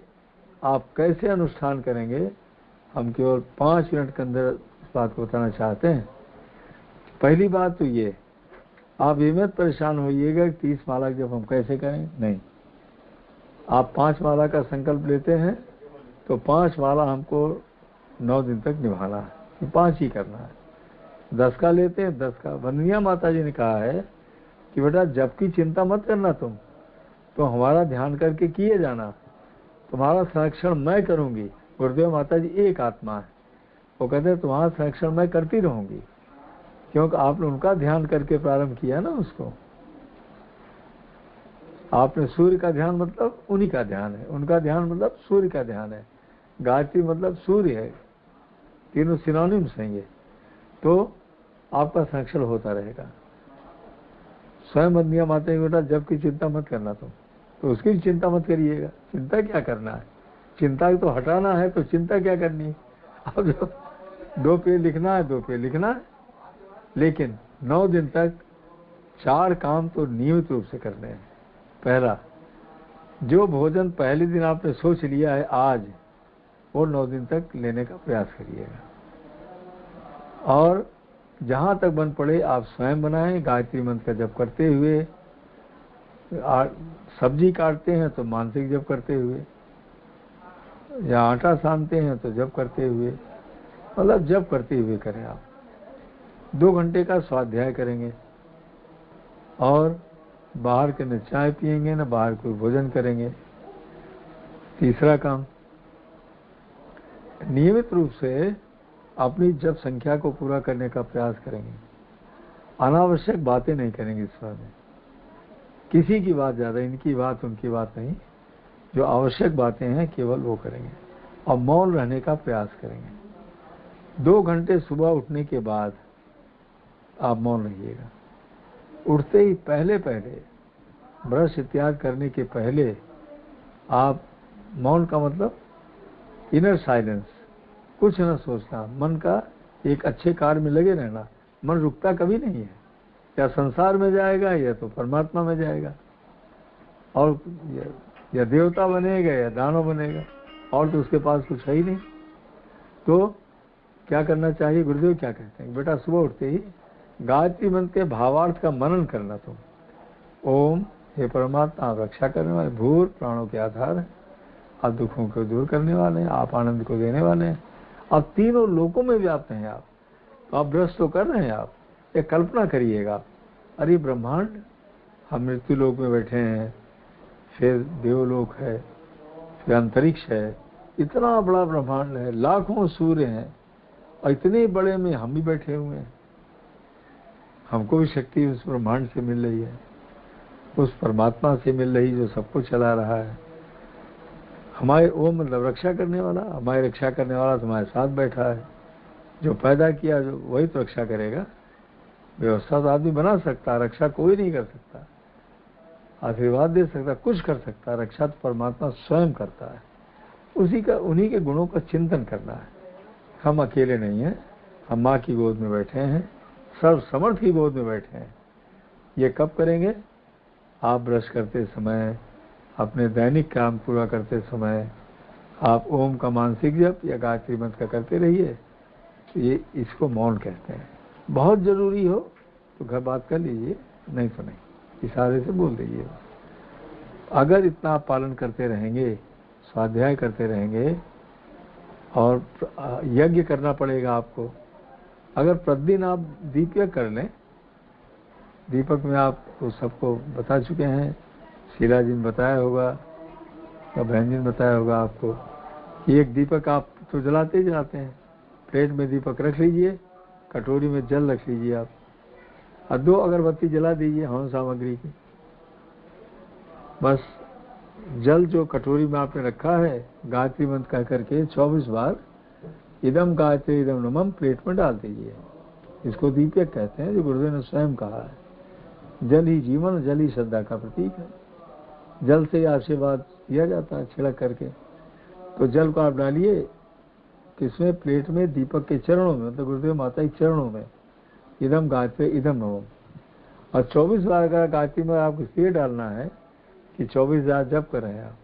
आप कैसे अनुष्ठान करेंगे, हम केवल 5 मिनट के अंदर इस बात को बताना चाहते हैं। पहली बात तो ये, आप ये मत परेशान होइएगा 30 माला जब हम कैसे करें, नहीं। आप 5 माला का संकल्प लेते हैं तो 5 माला हमको 9 दिन तक निभाना है, 5 ही करना है। 10 का लेते हैं 10 का। वंदनिया माता जी ने कहा है कि बेटा जब की चिंता मत करना तुम, तो हमारा ध्यान करके किए जाना, तुम्हारा संरक्षण मैं करूंगी। गुरुदेव माता जी एक आत्मा है, वो कहते हैं तुम्हारा संरक्षण मैं करती रहूंगी, क्योंकि आपने उनका ध्यान करके प्रारंभ किया ना उसको। आपने सूर्य का ध्यान मतलब उन्हीं का ध्यान है, उनका ध्यान मतलब सूर्य का ध्यान है। गायत्री मतलब सूर्य है, तीनों सिनोनिम्स हैं ये। तो आपका संरक्षण होता रहेगा। स्वयं वंदनिया माता जी बेटा जब की चिंता मत करना तुम, तो उसकी चिंता मत करिएगा। चिंता क्या करना है, चिंता तो हटाना है, तो चिंता क्या करनी है। अब जो 2 पेज लिखना है 2 पेज लिखना है, लेकिन 9 दिन तक 4 काम तो नियमित रूप से करने हैं। पहला, जो भोजन पहले दिन आपने सोच लिया है आज, वो 9 दिन तक लेने का प्रयास करिएगा। और जहाँ तक बन पड़े आप स्वयं बनाएं, गायत्री मंत्र का जप करते हुए। सब्जी काटते हैं तो मानसिक जप करते हुए, या आटा सानते हैं तो जप करते हुए, मतलब जप करते हुए करें आप। 2 घंटे का स्वाध्याय करेंगे, और बाहर के न चाय पिएंगे न बाहर कोई भोजन करेंगे। तीसरा काम, नियमित रूप से अपनी जप संख्या को पूरा करने का प्रयास करेंगे। अनावश्यक बातें नहीं करेंगे इस बार में, किसी की बात ज़्यादा, इनकी बात उनकी बात नहीं, जो आवश्यक बातें हैं केवल वो करेंगे। और मौन रहने का प्रयास करेंगे। 2 घंटे सुबह उठने के बाद आप मौन रहिएगा। उठते ही पहले ब्रश इत्यादि करने के पहले आप मौन का मतलब इनर साइलेंस, कुछ न सोचना, मन का एक अच्छे कार्य में लगे रहना। मन रुकता कभी नहीं है, या संसार में जाएगा या तो परमात्मा में जाएगा, और या देवता बनेगा या दानव बनेगा, और तो उसके पास कुछ है ही नहीं। तो क्या करना चाहिए, गुरुदेव क्या कहते हैं, बेटा सुबह उठते ही गायत्री मंत्र के भावार्थ का मनन करना तुम। ओम, हे परमात्मा आप रक्षा करने वाले, भूर प्राणों के आधार है, आप दुखों को दूर करने वाले हैं, आप आनंद को देने वाले हैं, आप तीनों लोकों में व्याप्त हैं आप। तो आप ब्रश तो कर रहे हैं, आप एक कल्पना करिएगा, अरे ब्रह्मांड, हम मृत्यु लोक में बैठे हैं, फिर देवलोक है, फिर अंतरिक्ष है, इतना बड़ा ब्रह्मांड है, लाखों सूर्य हैं, और इतने बड़े में हम भी बैठे हुए हैं। हमको भी शक्ति उस ब्रह्मांड से मिल रही है, उस परमात्मा से मिल रही जो सबको चला रहा है। हमारे वो मतलब रक्षा करने वाला, हमारी रक्षा करने वाला तुम्हारे साथ बैठा है, जो पैदा किया जो वही तो रक्षा करेगा। व्यवस्था तो आदमी बना सकता, रक्षा कोई नहीं कर सकता। आशीर्वाद दे सकता, कुछ कर सकता, रक्षा तो परमात्मा स्वयं करता है। उन्हीं के गुणों का चिंतन करना है। हम अकेले नहीं हैं, हम माँ की गोद में बैठे हैं, सर्वसमर्थ की गोद में बैठे हैं। ये कब करेंगे? आप ब्रश करते समय, अपने दैनिक काम पूरा करते समय आप ओम का मानसिक जप या गायत्री मंत्र का करते रहिए। ये इसको मौन कहते हैं। बहुत ज़रूरी हो तो घर बात कर लीजिए, नहीं तो नहीं, इशारे से बोल दीजिए। अगर इतना आप पालन करते रहेंगे, स्वाध्याय करते रहेंगे, और यज्ञ करना पड़ेगा आपको। अगर प्रतिदिन आप दीप यज्ञ कर लें, दीपक में आप तो सबको बता चुके हैं, शीला जी ने बताया होगा या बहन जी ने बताया होगा आपको कि एक दीपक आप तो जलाते ही जलाते हैं। प्लेट में दीपक रख लीजिए, कटोरी में जल रख लीजिए आप, और 2 अगरबत्ती जला दीजिए हवन सामग्री की। बस जल जो कटोरी में आपने रखा है, गायत्री मंत्र कह करके 24 बार इदम गायत्री इदम नमः प्लेट में डाल दीजिए। इसको दीप यज्ञ कहते हैं, जो गुरुदेव ने स्वयं कहा है। जल ही जीवन, जल ही श्रद्धा का प्रतीक है। जल से आशीर्वाद दिया जाता है छिड़क करके। तो जल को आप डालिए किसमें? प्लेट में, दीपक के चरणों में, मतलब गुरुदेव माता के चरणों में। इदम गायत्री इदम नमः। और 24 बार अगर गायत्री में आपको इसलिए डालना है कि 24 बार जप कर रहे हैं आप,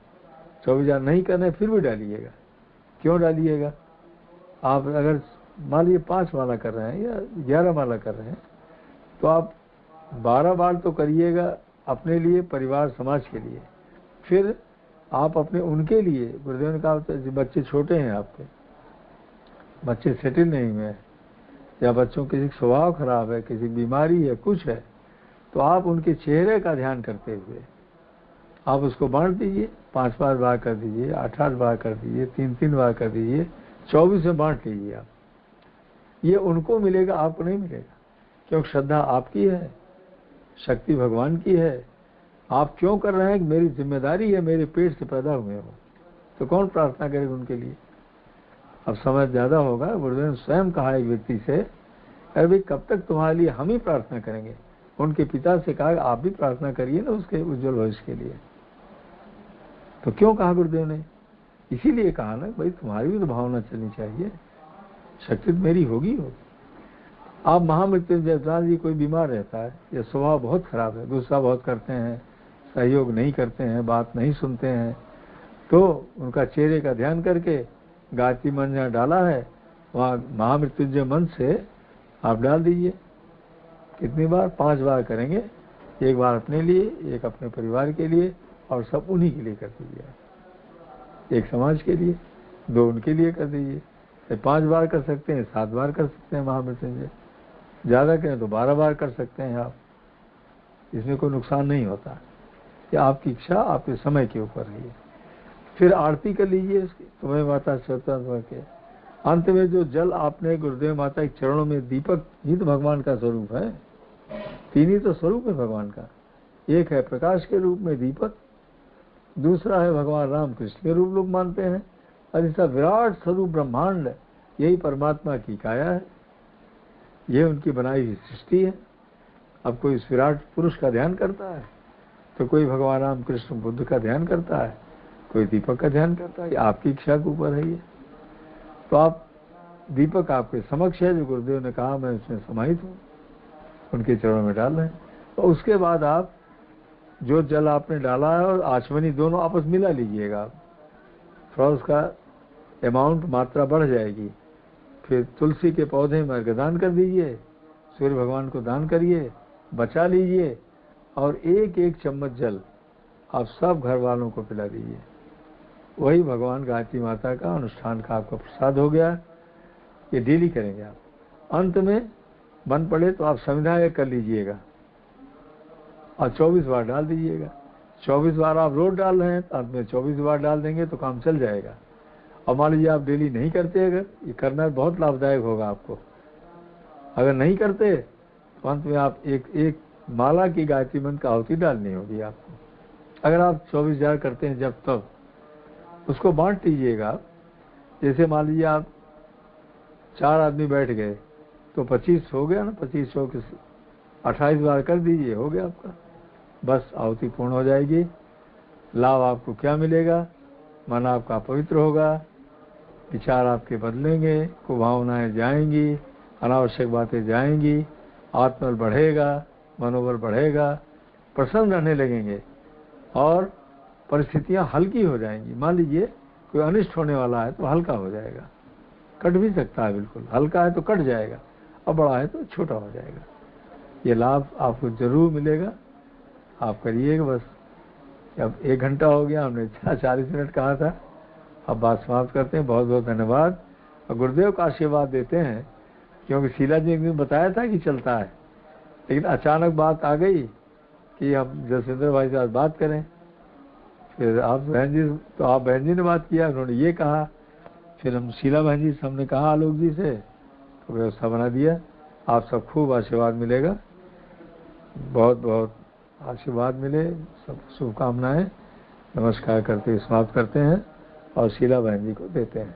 24 बार नहीं करने फिर भी डालिएगा। क्यों डालिएगा? आप अगर मान लीजिए 5 माला कर रहे हैं या 11 माला कर रहे हैं, तो आप 12 बार तो करिएगा अपने लिए, परिवार समाज के लिए। फिर आप अपने उनके लिए, गुरुदेव ने कहा जो बच्चे छोटे हैं आपके, बच्चे सेटल नहीं हुए हैं, या बच्चों किसी का स्वभाव खराब है, किसी की बीमारी है, कुछ है, तो आप उनके चेहरे का ध्यान करते हुए आप उसको बांट दीजिए। 5 बार कर दीजिए, 8 बार कर दीजिए, 3 बार कर दीजिए, 24 में बांट लीजिए आप। ये उनको मिलेगा, आपको नहीं मिलेगा, क्योंकि श्रद्धा आपकी है, शक्ति भगवान की है। आप क्यों कर रहे हैं? मेरी जिम्मेदारी है, मेरे पेट से पैदा हुए हो, तो कौन प्रार्थना करेगा उनके लिए? अब समय ज़्यादा होगा। गुरुदेव ने स्वयं कहा एक व्यक्ति से, अरे भाई कब तक तुम्हारे लिए हम ही प्रार्थना करेंगे? उनके पिता से कहा आप भी प्रार्थना करिए ना उसके उज्जवल भविष्य के लिए। तो क्यों कहा गुरुदेव ने? इसीलिए कहा ना, भाई तुम्हारी भी तो भावना चलनी चाहिए, शक्ति मेरी होगी। आप महामृत्युंजय जी, कोई बीमार रहता है या स्वभाव बहुत खराब है, गुस्सा बहुत करते हैं, सहयोग नहीं करते हैं, बात नहीं सुनते हैं, तो उनका चेहरे का ध्यान करके गायत्री मंत्र जहाँ डाला है वहाँ महामृत्युंजय मंत्र से आप डाल दीजिए। कितनी बार? 5 बार करेंगे। 1 बार अपने लिए, 1 अपने परिवार के लिए, और सब उन्हीं के लिए कर दीजिए। 1 समाज के लिए, 2 उनके लिए कर दीजिए। 5 बार कर सकते हैं, 7 बार कर सकते हैं महामृत्युंजय। ज़्यादा करें तो 12 बार कर सकते हैं आप, इसमें कोई नुकसान नहीं होता। ये आपकी इच्छा, आपके समय के ऊपर है। फिर आरती कर लीजिए इसकी, तुम्हें माता स्वतंत्र के। अंत में जो जल आपने गुरुदेव माता के चरणों में, दीपक ही तो भगवान का स्वरूप है। 3 ही तो स्वरूप है भगवान का। एक है प्रकाश के रूप में दीपक, दूसरा है भगवान राम कृष्ण के रूप लोग मानते हैं, और इसका विराट स्वरूप ब्रह्मांड, यही परमात्मा की काया है, ये उनकी बनाई हुई सृष्टि है। अब कोई इस विराट पुरुष का ध्यान करता है, तो कोई भगवान राम कृष्ण बुद्ध का ध्यान करता है, कोई दीपक का ध्यान करता है। आपकी इच्छा के ऊपर है ये। तो आप, दीपक आपके समक्ष है, जो गुरुदेव ने कहा मैं उसमें समाहित हूँ, उनके चरणों में डाल रहे हैं। तो उसके बाद आप जो जल आपने डाला है और आचमनी दोनों आपस मिला लीजिएगा। आप थोड़ा उसका अमाउंट, मात्रा बढ़ जाएगी। फिर तुलसी के पौधे में अर्घ्यदान कर दीजिए, सूर्य भगवान को दान करिए, बचा लीजिए, और 1-1 चम्मच जल आप सब घर वालों को पिला दीजिए। वही भगवान गायत्री माता का अनुष्ठान का आपका प्रसाद हो गया। ये डेली करेंगे आप। अंत में मन पड़े तो आप संविधा कर लीजिएगा और 24 बार डाल दीजिएगा। 24 बार आप रोज डाल रहे हैं, तो अंत में 24 बार डाल देंगे तो काम चल जाएगा। और मान लीजिए आप डेली नहीं करते, अगर ये करना बहुत लाभदायक होगा आपको। अगर नहीं करते तो अंत में आप एक माला की गायत्री मंत्र का आहुति डालनी होगी आपको। अगर आप 24 करते हैं जब तब, उसको बांट दीजिएगा। जैसे मान लीजिए आप 4 आदमी बैठ गए तो 25 हो गया ना, 25 हो के 28 बार कर दीजिए, हो गया आपका। बस आहुति पूर्ण हो जाएगी। लाभ आपको क्या मिलेगा? मन आपका पवित्र होगा, विचार आपके बदलेंगे, कुभावनाएं जाएंगी, अनावश्यक बातें जाएंगी, आत्मबल बढ़ेगा, मनोबल बढ़ेगा, प्रसन्न रहने लगेंगे और परिस्थितियां हल्की हो जाएंगी। मान लीजिए कोई अनिष्ट होने वाला है तो हल्का हो जाएगा, कट भी सकता है, बिल्कुल हल्का है तो कट जाएगा और बड़ा है तो छोटा हो जाएगा। ये लाभ आपको जरूर मिलेगा, आप करिएगा बस। अब 1 घंटा हो गया, हमने 40 मिनट कहा था, अब बात समाप्त करते हैं। बहुत बहुत धन्यवाद और गुरुदेव का आशीर्वाद देते हैं, क्योंकि शीला जी ने बताया था कि चलता है, लेकिन अचानक बात आ गई कि हम जसविंदर भाई से बात करें। फिर आप बहन जी, तो आप बहन जी ने बात किया, उन्होंने ये कहा, फिर हम शीला बहन जी से हमने कहा आलोक जी से, तो व्यवस्था बना दिया। आप सब खूब आशीर्वाद मिलेगा, बहुत बहुत आशीर्वाद मिले, सब शुभकामनाएं। नमस्कार करते समाप्त करते हैं और शीला बहन जी को देते हैं।